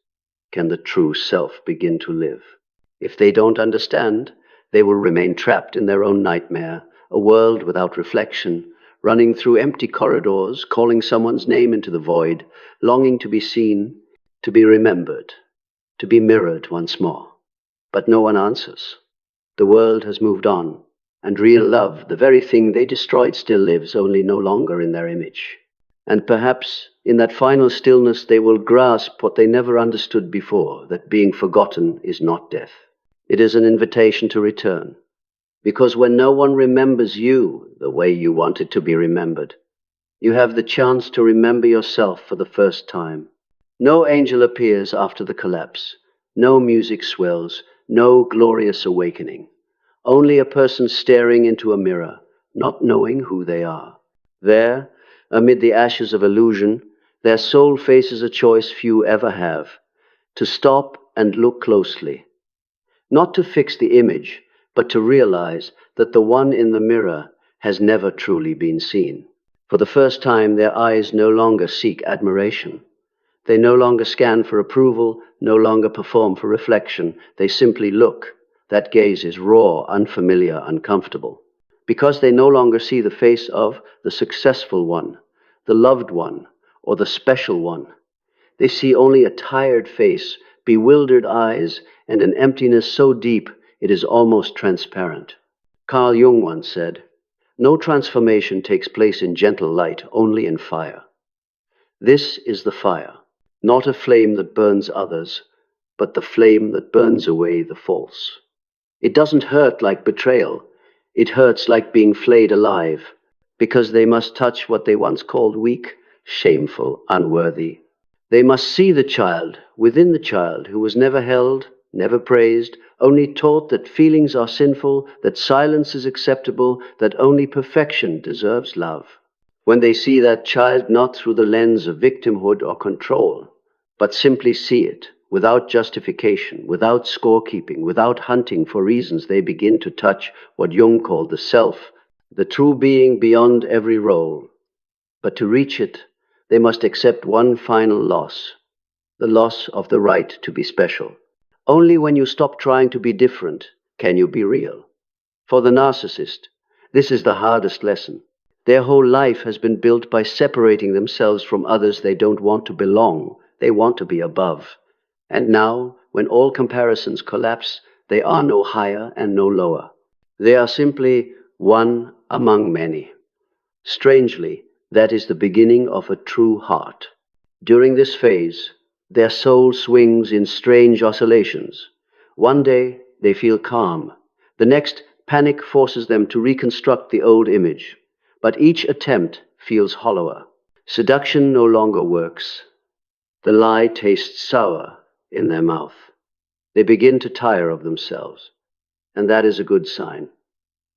can the true self begin to live. If they don't understand, they will remain trapped in their own nightmare, a world without reflection, running through empty corridors, calling someone's name into the void, longing to be seen, to be remembered, to be mirrored once more. But no one answers. The world has moved on, and real love, the very thing they destroyed, still lives, only no longer in their image. And perhaps in that final stillness they will grasp what they never understood before, that being forgotten is not death. It is an invitation to return. Because when no one remembers you the way you wanted to be remembered, you have the chance to remember yourself for the first time. No angel appears after the collapse. No music swells, no glorious awakening. Only a person staring into a mirror, not knowing who they are. There, amid the ashes of illusion, their soul faces a choice few ever have: to stop and look closely. Not to fix the image, but to realize that the one in the mirror has never truly been seen. For the first time, their eyes no longer seek admiration. They no longer scan for approval, no longer perform for reflection. They simply look. That gaze is raw, unfamiliar, uncomfortable. Because they no longer see the face of the successful one, the loved one, or the special one. They see only a tired face, bewildered eyes, and an emptiness so deep it is almost transparent. Carl Jung once said, "No transformation takes place in gentle light, only in fire." This is the fire, not a flame that burns others, but the flame that burns away the false. It doesn't hurt like betrayal. It hurts like being flayed alive, because they must touch what they once called weak, shameful, unworthy. They must see the child within the child who was never held, never praised, only taught that feelings are sinful, that silence is acceptable, that only perfection deserves love. When they see that child not through the lens of victimhood or control, but simply see it without justification, without scorekeeping, without hunting for reasons, they begin to touch what Jung called the self, the true being beyond every role. But to reach it, they must accept one final loss, the loss of the right to be special. Only when you stop trying to be different can you be real. For the narcissist, this is the hardest lesson. Their whole life has been built by separating themselves from others. They don't want to belong, they want to be above. And now, when all comparisons collapse, they are no higher and no lower. They are simply one among many. Strangely, that is the beginning of a true heart. During this phase, their soul swings in strange oscillations. One day, they feel calm. The next, panic forces them to reconstruct the old image. But each attempt feels hollower. Seduction no longer works. The lie tastes sour in their mouth. They begin to tire of themselves. And that is a good sign.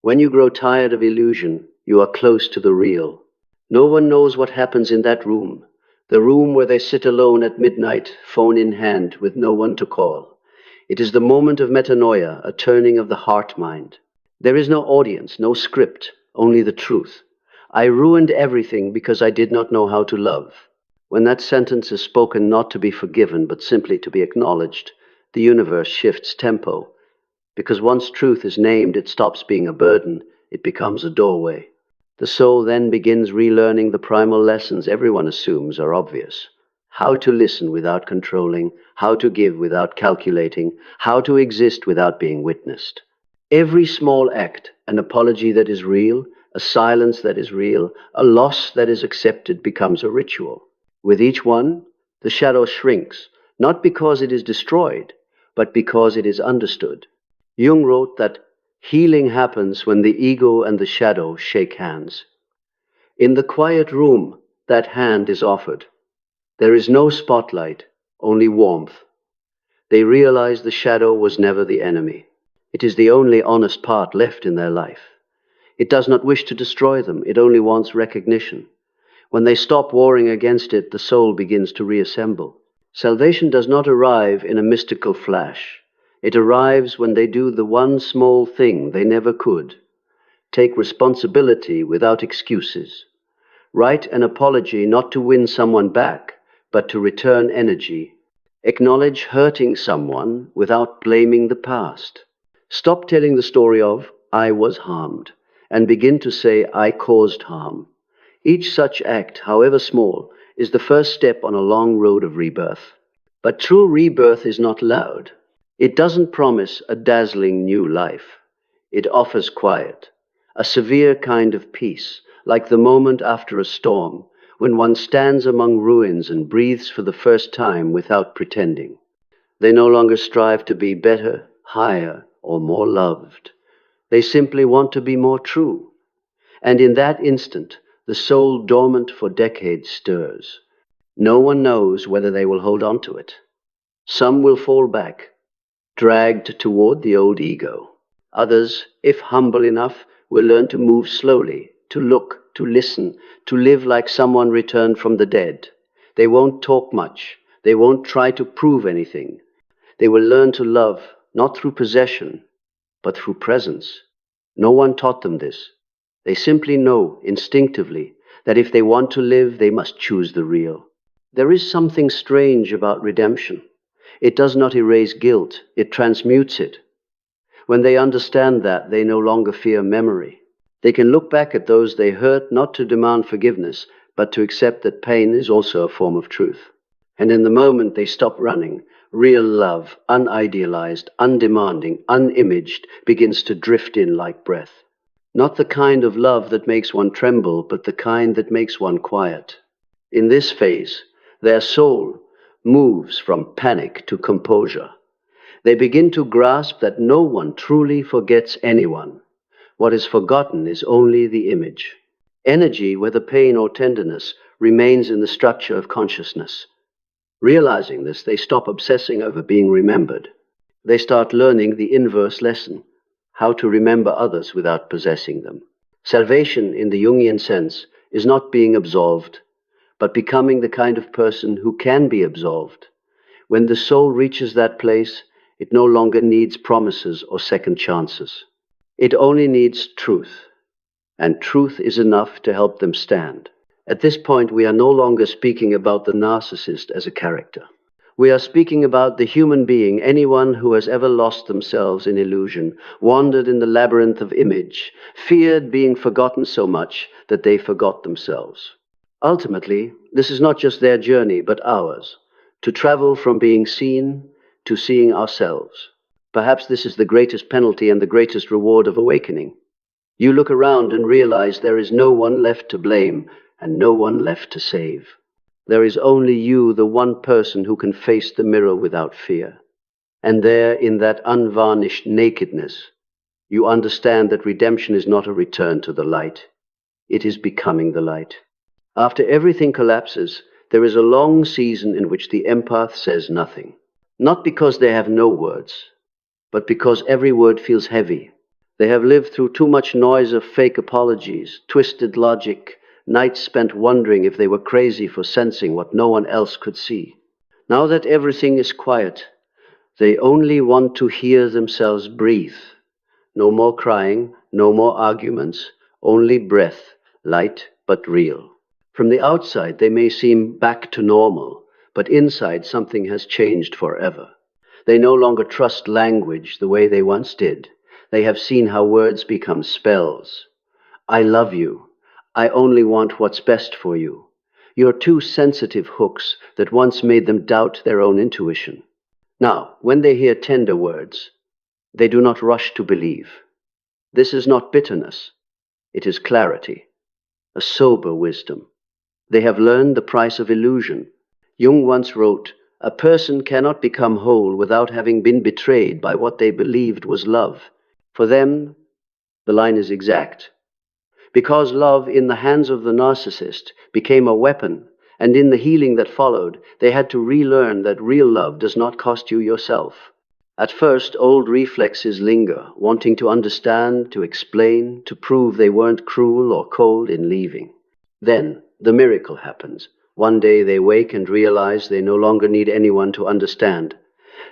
When you grow tired of illusion, you are close to the real. No one knows what happens in that room, the room where they sit alone at midnight, phone in hand, with no one to call. It is the moment of metanoia, a turning of the heart-mind. There is no audience, no script, only the truth. I ruined everything because I did not know how to love. When that sentence is spoken not to be forgiven, but simply to be acknowledged, the universe shifts tempo. Because once truth is named, it stops being a burden, it becomes a doorway. The soul then begins relearning the primal lessons everyone assumes are obvious. How to listen without controlling, how to give without calculating, how to exist without being witnessed. Every small act, an apology that is real, a silence that is real, a loss that is accepted, becomes a ritual. With each one, the shadow shrinks, not because it is destroyed, but because it is understood. Jung wrote that healing happens when the ego and the shadow shake hands. In the quiet room, that hand is offered. There is no spotlight, only warmth. They realize the shadow was never the enemy. It is the only honest part left in their life. It does not wish to destroy them, it only wants recognition. When they stop warring against it, the soul begins to reassemble. Salvation does not arrive in a mystical flash. It arrives when they do the one small thing they never could. Take responsibility without excuses. Write an apology not to win someone back, but to return energy. Acknowledge hurting someone without blaming the past. Stop telling the story of, "I was harmed," and begin to say, "I caused harm." Each such act, however small, is the first step on a long road of rebirth. But true rebirth is not loud. It doesn't promise a dazzling new life. It offers quiet, a severe kind of peace, like the moment after a storm, when one stands among ruins and breathes for the first time without pretending. They no longer strive to be better, higher, or more loved. They simply want to be more true. And in that instant, the soul dormant for decades stirs. No one knows whether they will hold on to it. Some will fall back, dragged toward the old ego. Others, if humble enough, will learn to move slowly, to look, to listen, to live like someone returned from the dead. They won't talk much. They won't try to prove anything. They will learn to love, not through possession, but through presence. No one taught them this. They simply know, instinctively, that if they want to live, they must choose the real. There is something strange about redemption. It does not erase guilt, it transmutes it. When they understand that, they no longer fear memory. They can look back at those they hurt not to demand forgiveness, but to accept that pain is also a form of truth. And in the moment they stop running, real love, unidealized, undemanding, unimaged, begins to drift in like breath. Not the kind of love that makes one tremble, but the kind that makes one quiet. In this phase, their soul moves from panic to composure. They begin to grasp that no one truly forgets anyone. What is forgotten is only the image. Energy, whether pain or tenderness, remains in the structure of consciousness. Realizing this, they stop obsessing over being remembered. They start learning the inverse lesson, how to remember others without possessing them. Salvation, in the Jungian sense, is not being absolved, but becoming the kind of person who can be absolved. When the soul reaches that place, it no longer needs promises or second chances. It only needs truth, and truth is enough to help them stand. At this point, we are no longer speaking about the narcissist as a character. We are speaking about the human being, anyone who has ever lost themselves in illusion, wandered in the labyrinth of image, feared being forgotten so much that they forgot themselves. Ultimately, this is not just their journey, but ours, to travel from being seen to seeing ourselves. Perhaps this is the greatest penalty and the greatest reward of awakening. You look around and realize there is no one left to blame and no one left to save. There is only you, the one person who can face the mirror without fear. And there, in that unvarnished nakedness, you understand that redemption is not a return to the light. It is becoming the light. After everything collapses, there is a long season in which the empath says nothing. Not because they have no words, but because every word feels heavy. They have lived through too much noise of fake apologies, twisted logic, nights spent wondering if they were crazy for sensing what no one else could see. Now that everything is quiet, they only want to hear themselves breathe. No more crying, no more arguments, only breath, light but real. From the outside, they may seem back to normal, but inside something has changed forever. They no longer trust language the way they once did. They have seen how words become spells. I love you. I only want what's best for you. You're two sensitive hooks that once made them doubt their own intuition. Now, when they hear tender words, they do not rush to believe. This is not bitterness. It is clarity, a sober wisdom. They have learned the price of illusion. Jung once wrote, "A person cannot become whole without having been betrayed by what they believed was love." For them, the line is exact. Because love in the hands of the narcissist became a weapon, and in the healing that followed, they had to relearn that real love does not cost you yourself. At first, old reflexes linger, wanting to understand, to explain, to prove they weren't cruel or cold in leaving. Then, the miracle happens. One day they wake and realize they no longer need anyone to understand.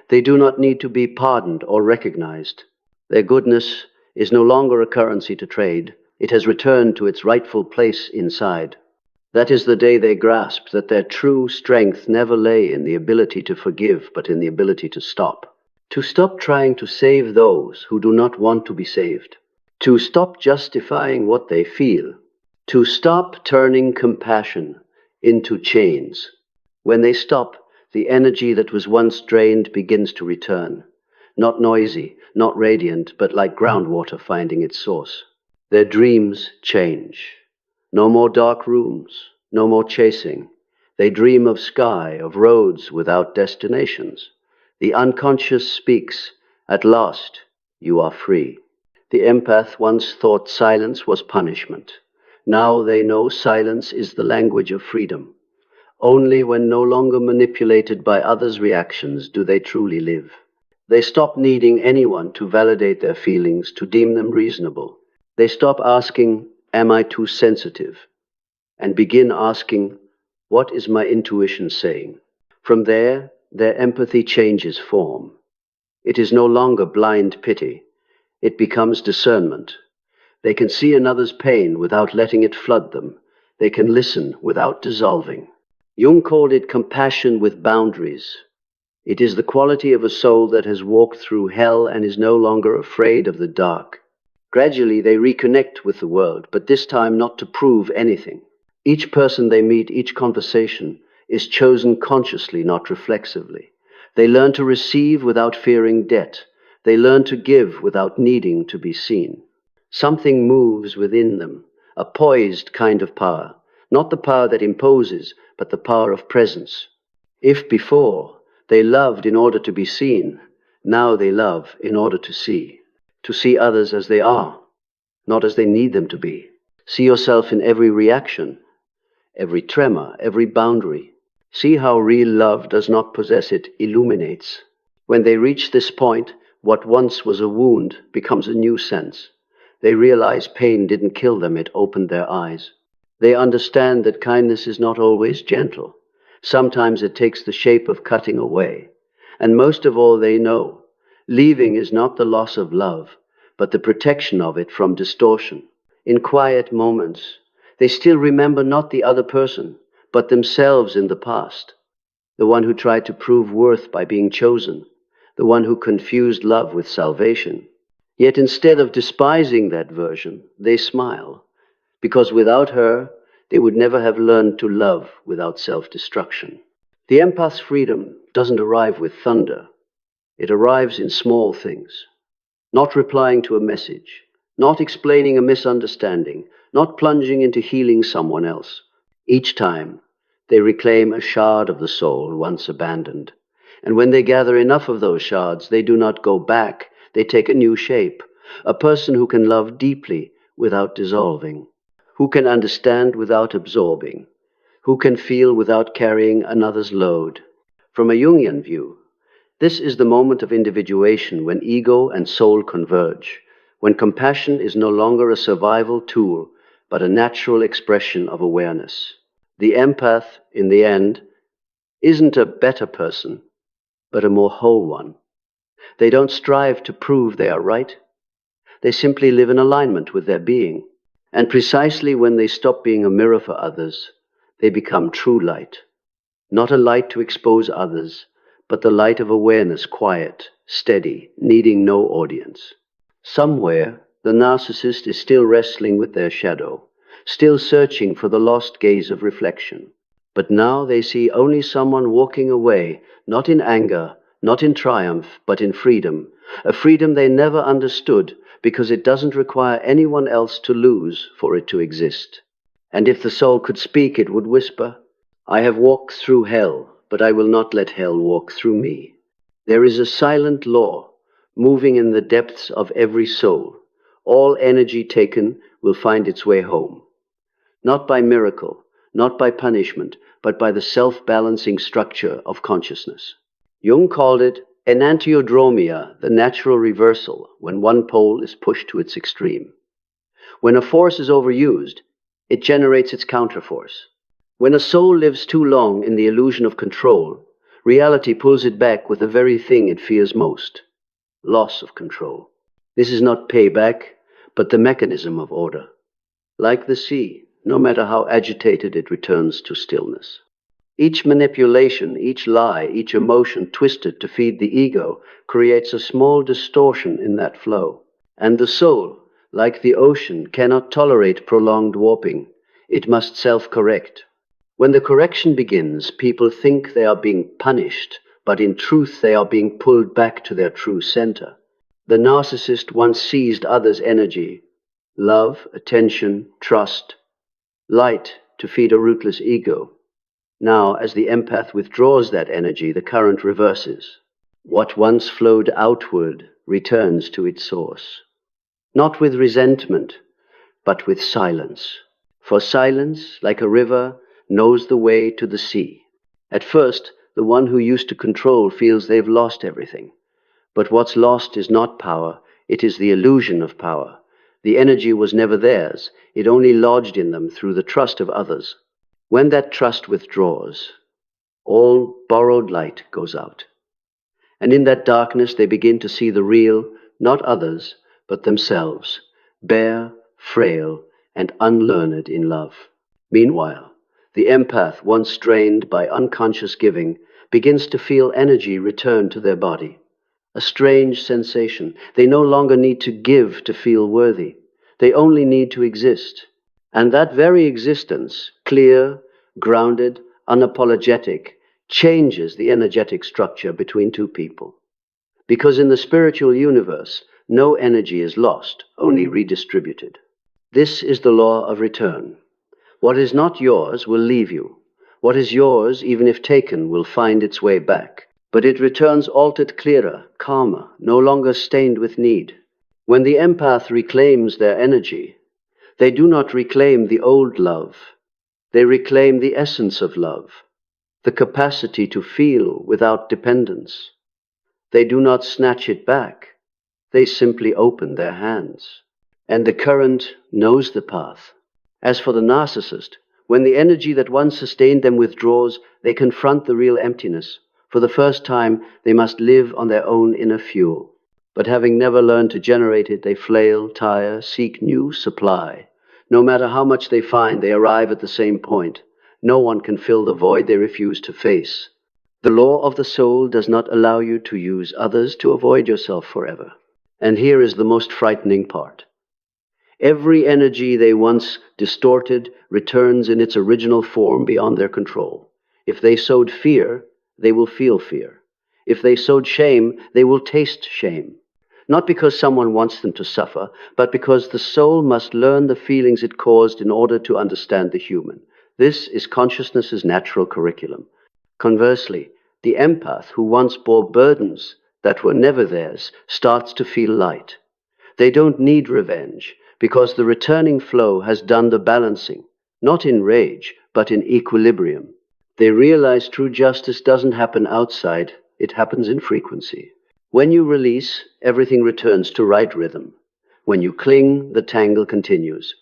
They do not need to be pardoned or recognized. Their goodness is no longer a currency to trade. It has returned to its rightful place inside. That is the day they grasp that their true strength never lay in the ability to forgive, but in the ability to stop. To stop trying to save those who do not want to be saved. To stop justifying what they feel. To stop turning compassion into chains. When they stop, the energy that was once drained begins to return. Not noisy, not radiant, but like groundwater finding its source. Their dreams change. No more dark rooms, no more chasing. They dream of sky, of roads without destinations. The unconscious speaks, "At last, you are free." The empath once thought silence was punishment. Now they know silence is the language of freedom. Only when no longer manipulated by others' reactions do they truly live. They stop needing anyone to validate their feelings, to deem them reasonable. They stop asking, "Am I too sensitive?" and begin asking, "What is my intuition saying?" From there, their empathy changes form. It is no longer blind pity. It becomes discernment. They can see another's pain without letting it flood them. They can listen without dissolving. Jung called it compassion with boundaries. It is the quality of a soul that has walked through hell and is no longer afraid of the dark. Gradually, they reconnect with the world, but this time not to prove anything. Each person they meet, each conversation, is chosen consciously, not reflexively. They learn to receive without fearing debt. They learn to give without needing to be seen. Something moves within them, a poised kind of power, not the power that imposes, but the power of presence. If before they loved in order to be seen, now they love in order to see others as they are, not as they need them to be. See yourself in every reaction, every tremor, every boundary. See how real love does not possess, it illuminates. When they reach this point, what once was a wound becomes a new sense. They realize pain didn't kill them, it opened their eyes. They understand that kindness is not always gentle. Sometimes it takes the shape of cutting away. And most of all, they know leaving is not the loss of love, but the protection of it from distortion. In quiet moments, they still remember not the other person, but themselves in the past. The one who tried to prove worth by being chosen. The one who confused love with salvation. Yet instead of despising that version, they smile, because without her, they would never have learned to love without self-destruction. The empath's freedom doesn't arrive with thunder. It arrives in small things. Not replying to a message, not explaining a misunderstanding, not plunging into healing someone else. Each time, they reclaim a shard of the soul once abandoned. And when they gather enough of those shards, they do not go back. They take a new shape. A person who can love deeply without dissolving. Who can understand without absorbing. Who can feel without carrying another's load. From a Jungian view, this is the moment of individuation when ego and soul converge, when compassion is no longer a survival tool, but a natural expression of awareness. The empath, in the end, isn't a better person, but a more whole one. They don't strive to prove they are right. They simply live in alignment with their being. And precisely when they stop being a mirror for others, they become true light. Not a light to expose others, but the light of awareness, quiet, steady, needing no audience. Somewhere, the narcissist is still wrestling with their shadow, still searching for the lost gaze of reflection. But now they see only someone walking away, not in anger, not in triumph, but in freedom, a freedom they never understood because it doesn't require anyone else to lose for it to exist. And if the soul could speak, it would whisper, "I have walked through hell, but I will not let hell walk through me." There is a silent law moving in the depths of every soul. All energy taken will find its way home. Not by miracle, not by punishment, but by the self-balancing structure of consciousness. Jung called it enantiodromia, the natural reversal, when one pole is pushed to its extreme. When a force is overused, it generates its counterforce. When a soul lives too long in the illusion of control, reality pulls it back with the very thing it fears most: loss of control. This is not payback, but the mechanism of order. Like the sea, no matter how agitated, it returns to stillness. Each manipulation, each lie, each emotion twisted to feed the ego creates a small distortion in that flow. And the soul, like the ocean, cannot tolerate prolonged warping. It must self-correct. When the correction begins, people think they are being punished, but in truth they are being pulled back to their true center. The narcissist once seized others' energy, love, attention, trust, light to feed a rootless ego. Now, as the empath withdraws that energy, the current reverses. What once flowed outward returns to its source. Not with resentment, but with silence. For silence, like a river, knows the way to the sea. At first, the one who used to control feels they've lost everything. But what's lost is not power, it is the illusion of power. The energy was never theirs, it only lodged in them through the trust of others. When that trust withdraws, all borrowed light goes out. And in that darkness they begin to see the real, not others, but themselves, bare, frail, and unlearned in love. Meanwhile, the empath, once drained by unconscious giving, begins to feel energy return to their body. A strange sensation. They no longer need to give to feel worthy. They only need to exist. And that very existence, clear, grounded, unapologetic, changes the energetic structure between two people. Because in the spiritual universe, no energy is lost, only redistributed. This is the law of return. What is not yours will leave you. What is yours, even if taken, will find its way back. But it returns altered, clearer, calmer, no longer stained with need. When the empath reclaims their energy, they do not reclaim the old love. They reclaim the essence of love, the capacity to feel without dependence. They do not snatch it back. They simply open their hands. And the current knows the path. As for the narcissist, when the energy that once sustained them withdraws, they confront the real emptiness. For the first time, they must live on their own inner fuel. But having never learned to generate it, they flail, tire, seek new supply. No matter how much they find, they arrive at the same point. No one can fill the void they refuse to face. The law of the soul does not allow you to use others to avoid yourself forever. And here is the most frightening part. Every energy they once distorted returns in its original form beyond their control. If they sowed fear, they will feel fear. If they sowed shame, they will taste shame. Not because someone wants them to suffer, but because the soul must learn the feelings it caused in order to understand the human. This is consciousness's natural curriculum. Conversely, the empath who once bore burdens that were never theirs starts to feel light. They don't need revenge, because the returning flow has done the balancing, not in rage, but in equilibrium. They realize true justice doesn't happen outside, it happens in frequency. When you release, everything returns to right rhythm. When you cling, the tangle continues.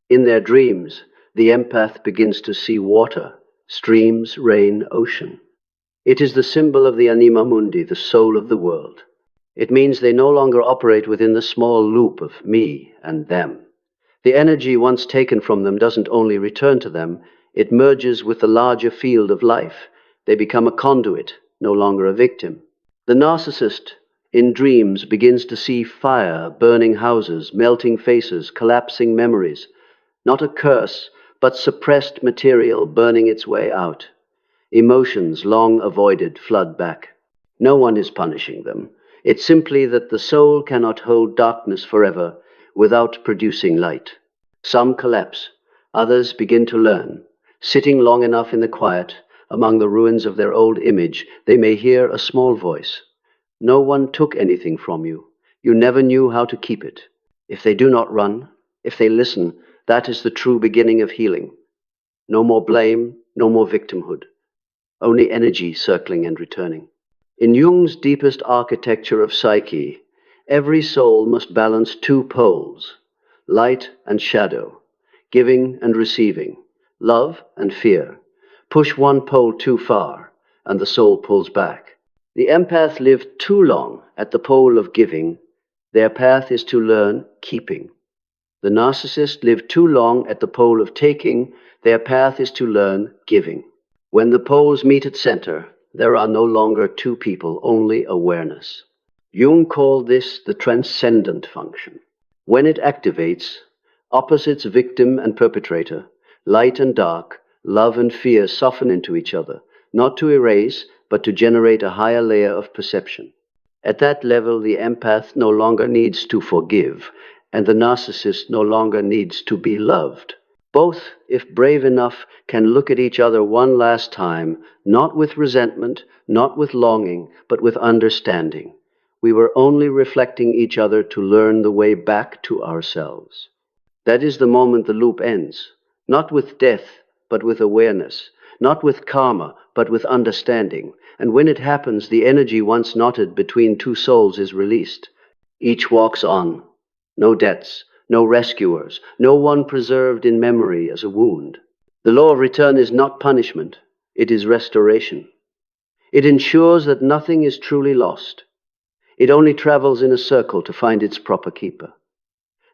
In their dreams, the empath begins to see water, streams, rain, ocean. It is the symbol of the anima mundi, the soul of the world. It means they no longer operate within the small loop of me and them. The energy once taken from them doesn't only return to them, it merges with the larger field of life. They become a conduit, no longer a victim. The narcissist, in dreams, begins to see fire, burning houses, melting faces, collapsing memories. Not a curse, but suppressed material burning its way out. Emotions long avoided flood back. No one is punishing them. It's simply that the soul cannot hold darkness forever without producing light. Some collapse, others begin to learn. Sitting long enough in the quiet, among the ruins of their old image, they may hear a small voice. No one took anything from you. You never knew how to keep it. If they do not run, if they listen, that is the true beginning of healing. No more blame, no more victimhood. Only energy circling and returning. In Jung's deepest architecture of psyche, every soul must balance two poles, light and shadow, giving and receiving, love and fear. Push one pole too far, and the soul pulls back. The empath lived too long at the pole of giving. Their path is to learn keeping. The narcissist lived too long at the pole of taking. Their path is to learn giving. When the poles meet at center, there are no longer two people, only awareness. Jung called this the transcendent function. When it activates, opposites, victim and perpetrator, light and dark, love and fear soften into each other, not to erase, but to generate a higher layer of perception. At that level, the empath no longer needs to forgive, and the narcissist no longer needs to be loved. Both, if brave enough, can look at each other one last time, not with resentment, not with longing, but with understanding. We were only reflecting each other to learn the way back to ourselves. That is the moment the loop ends, not with death, but with awareness. not with karma, but with understanding. And when it happens, the energy once knotted between two souls is released. Each walks on. No debts, no rescuers, no one preserved in memory as a wound. The law of return is not punishment, it is restoration. It ensures that nothing is truly lost. It only travels in a circle to find its proper keeper.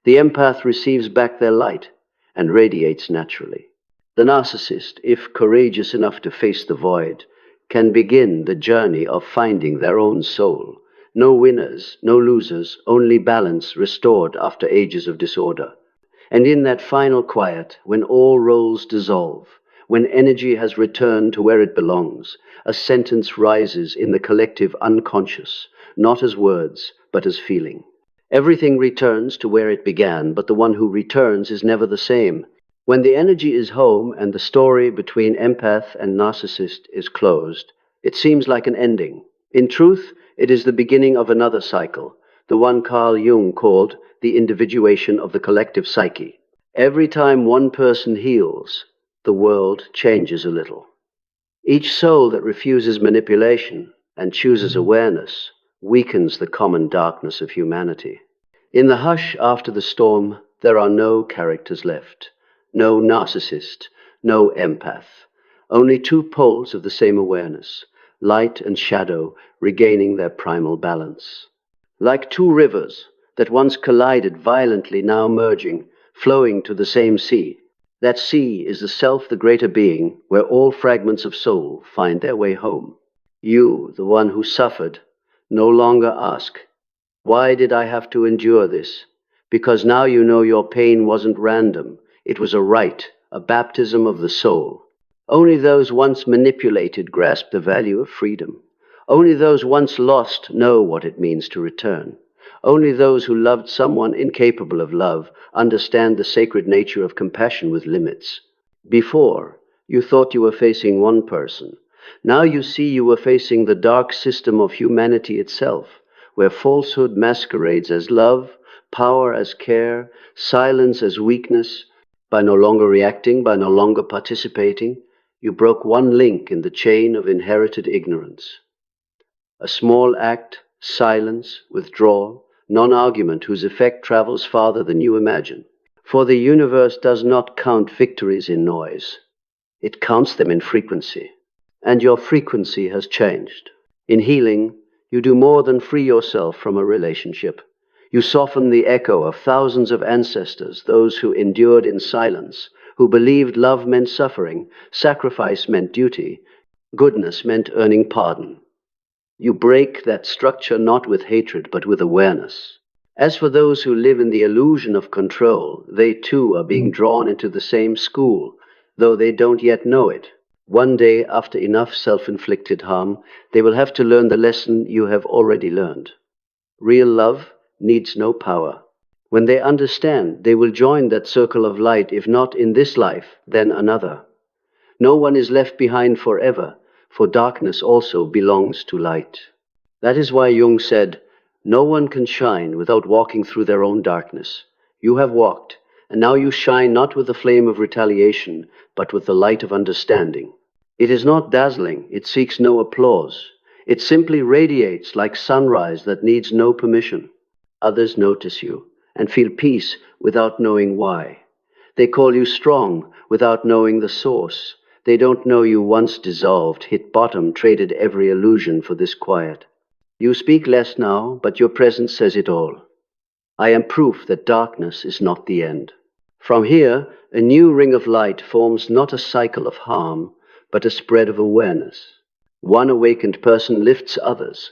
The empath receives back their light and radiates naturally. The narcissist, if courageous enough to face the void, can begin the journey of finding their own soul. No winners, no losers, only balance restored after ages of disorder. And in that final quiet, when all roles dissolve, when energy has returned to where it belongs, a sentence rises in the collective unconscious, not as words, but as feeling. Everything returns to where it began, but the one who returns is never the same. When the energy is home and the story between empath and narcissist is closed, it seems like an ending. In truth, it is the beginning of another cycle, the one Carl Jung called the individuation of the collective psyche. Every time one person heals, the world changes a little. Each soul that refuses manipulation and chooses awareness weakens the common darkness of humanity. In the hush after the storm, there are no characters left, no narcissist, no empath, only two poles of the same awareness, light and shadow regaining their primal balance. Like two rivers that once collided violently, now merging, flowing to the same sea. That sea is the self, the greater being, where all fragments of soul find their way home. You, the one who suffered, no longer ask, why did I have to endure this? Because now you know your pain wasn't random. It was a rite, a baptism of the soul. Only those once manipulated grasp the value of freedom. Only those once lost know what it means to return. Only those who loved someone incapable of love understand the sacred nature of compassion with limits. Before, you thought you were facing one person. Now you see you were facing the dark system of humanity itself, where falsehood masquerades as love, power as care, silence as weakness. By no longer reacting, by no longer participating, you broke one link in the chain of inherited ignorance. A small act, silence, withdrawal, non-argument whose effect travels farther than you imagine. For the universe does not count victories in noise. It counts them in frequency. And your frequency has changed. In healing, you do more than free yourself from a relationship. You soften the echo of thousands of ancestors, those who endured in silence, who believed love meant suffering, sacrifice meant duty, goodness meant earning pardon. You break that structure not with hatred, but with awareness. As for those who live in the illusion of control, they too are being drawn into the same school, though they don't yet know it. One day, after enough self-inflicted harm, they will have to learn the lesson you have already learned. Real love needs no power. When they understand, they will join that circle of light, if not in this life, then another. No one is left behind forever, for darkness also belongs to light. That is why Jung said, no one can shine without walking through their own darkness. You have walked, and now you shine not with the flame of retaliation, but with the light of understanding. It is not dazzling, it seeks no applause. It simply radiates like sunrise that needs no permission. Others notice you and feel peace without knowing why. They call you strong without knowing the source. They don't know you once dissolved, hit bottom, traded every illusion for this quiet. You speak less now, but your presence says it all. I am proof that darkness is not the end. From here, a new ring of light forms not a cycle of harm, but a spread of awareness. One awakened person lifts others.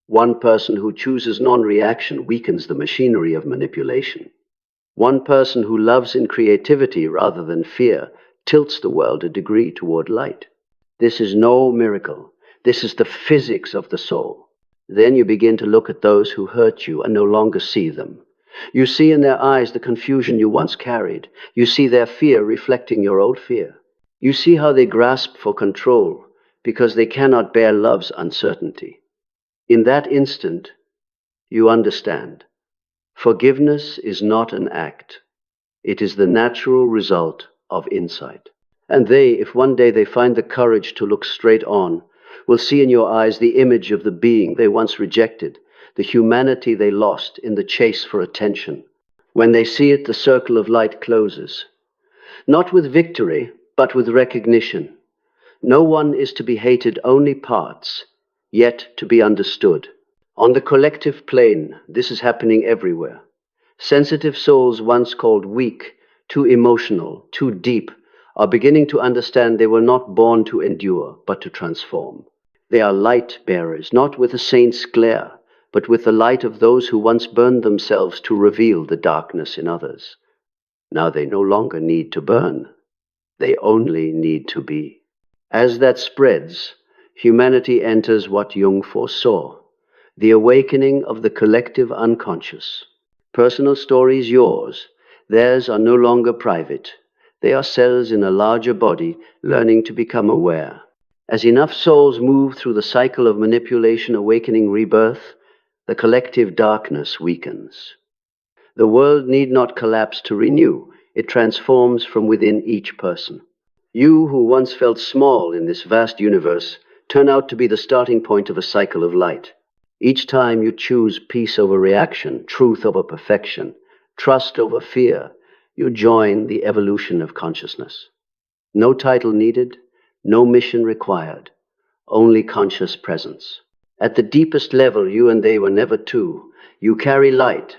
One person who chooses non-reaction weakens the machinery of manipulation. One person who loves in creativity rather than fear tilts the world a degree toward light. This is no miracle. This is the physics of the soul. Then you begin to look at those who hurt you and no longer see them. You see in their eyes the confusion you once carried. You see their fear reflecting your old fear. You see how they grasp for control because they cannot bear love's uncertainty. In that instant, you understand. Forgiveness is not an act. It is the natural result of insight. And they, if one day they find the courage to look straight on, will see in your eyes the image of the being they once rejected, the humanity they lost in the chase for attention. When they see it, the circle of light closes. Not with victory, but with recognition. No one is to be hated, only parts, yet to be understood. On the collective plane, this is happening everywhere. Sensitive souls once called weak, too emotional, too deep, are beginning to understand they were not born to endure, but to transform. They are light bearers, not with a saint's glare, but with the light of those who once burned themselves to reveal the darkness in others. Now they no longer need to burn. They only need to be. As that spreads, humanity enters what Jung foresaw, the awakening of the collective unconscious. Personal stories yours, theirs are no longer private. They are cells in a larger body learning to become aware. As enough souls move through the cycle of manipulation, awakening, rebirth, the collective darkness weakens. The world need not collapse to renew. It transforms from within each person. You who once felt small in this vast universe turn out to be the starting point of a cycle of light. Each time you choose peace over reaction, truth over perfection, trust over fear, you join the evolution of consciousness. No title needed, no mission required, only conscious presence. At the deepest level, you and they were never two. You carry light.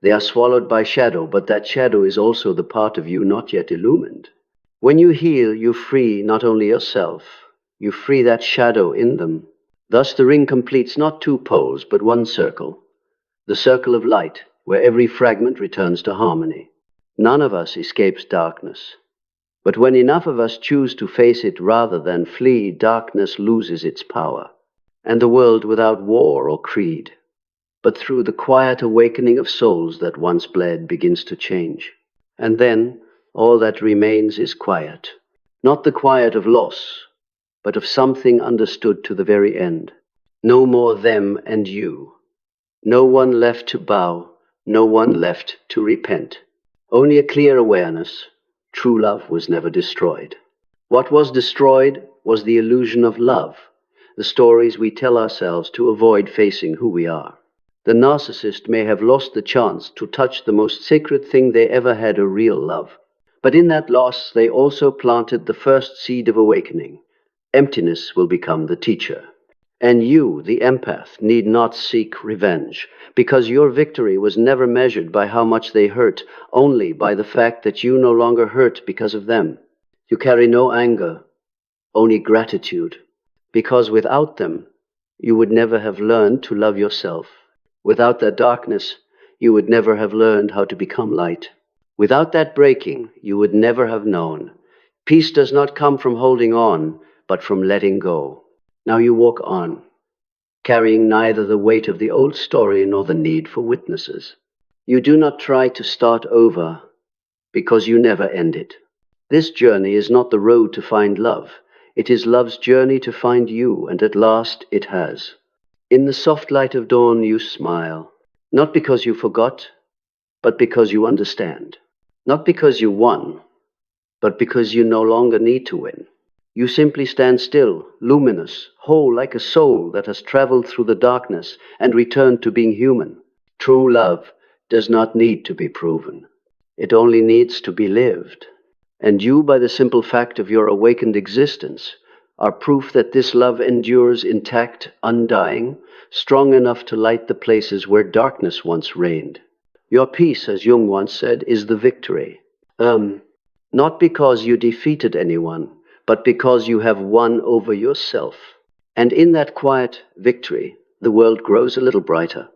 They are swallowed by shadow, but that shadow is also the part of you not yet illumined. When you heal, you free not only yourself, you free that shadow in them. Thus the ring completes not two poles, but one circle, the circle of light, where every fragment returns to harmony. None of us escapes darkness. But when enough of us choose to face it rather than flee, darkness loses its power, and the world without war or creed, but through the quiet awakening of souls that once bled begins to change. And then all that remains is quiet, not the quiet of loss, but of something understood to the very end. No more them and you. No one left to bow, no one left to repent. Only a clear awareness. True love was never destroyed. What was destroyed was the illusion of love, the stories we tell ourselves to avoid facing who we are. The narcissist may have lost the chance to touch the most sacred thing they ever had, a real love. But in that loss, they also planted the first seed of awakening. Emptiness will become the teacher. And you, the empath, need not seek revenge, because your victory was never measured by how much they hurt, only by the fact that you no longer hurt because of them. You carry no anger, only gratitude, because without them, you would never have learned to love yourself. Without that darkness, you would never have learned how to become light. Without that breaking, you would never have known. Peace does not come from holding on, but from letting go. Now you walk on, carrying neither the weight of the old story nor the need for witnesses. You do not try to start over, because you never end it. This journey is not the road to find love. It is love's journey to find you, and at last it has. In the soft light of dawn you smile, not because you forgot, but because you understand. Not because you won, but because you no longer need to win. You simply stand still, luminous, whole like a soul that has traveled through the darkness and returned to being human. True love does not need to be proven. It only needs to be lived. And you, by the simple fact of your awakened existence, are proof that this love endures intact, undying, strong enough to light the places where darkness once reigned. Your peace, as Jung once said, is the victory. Not because you defeated anyone, but because you have won over yourself. And in that quiet victory, the world grows a little brighter.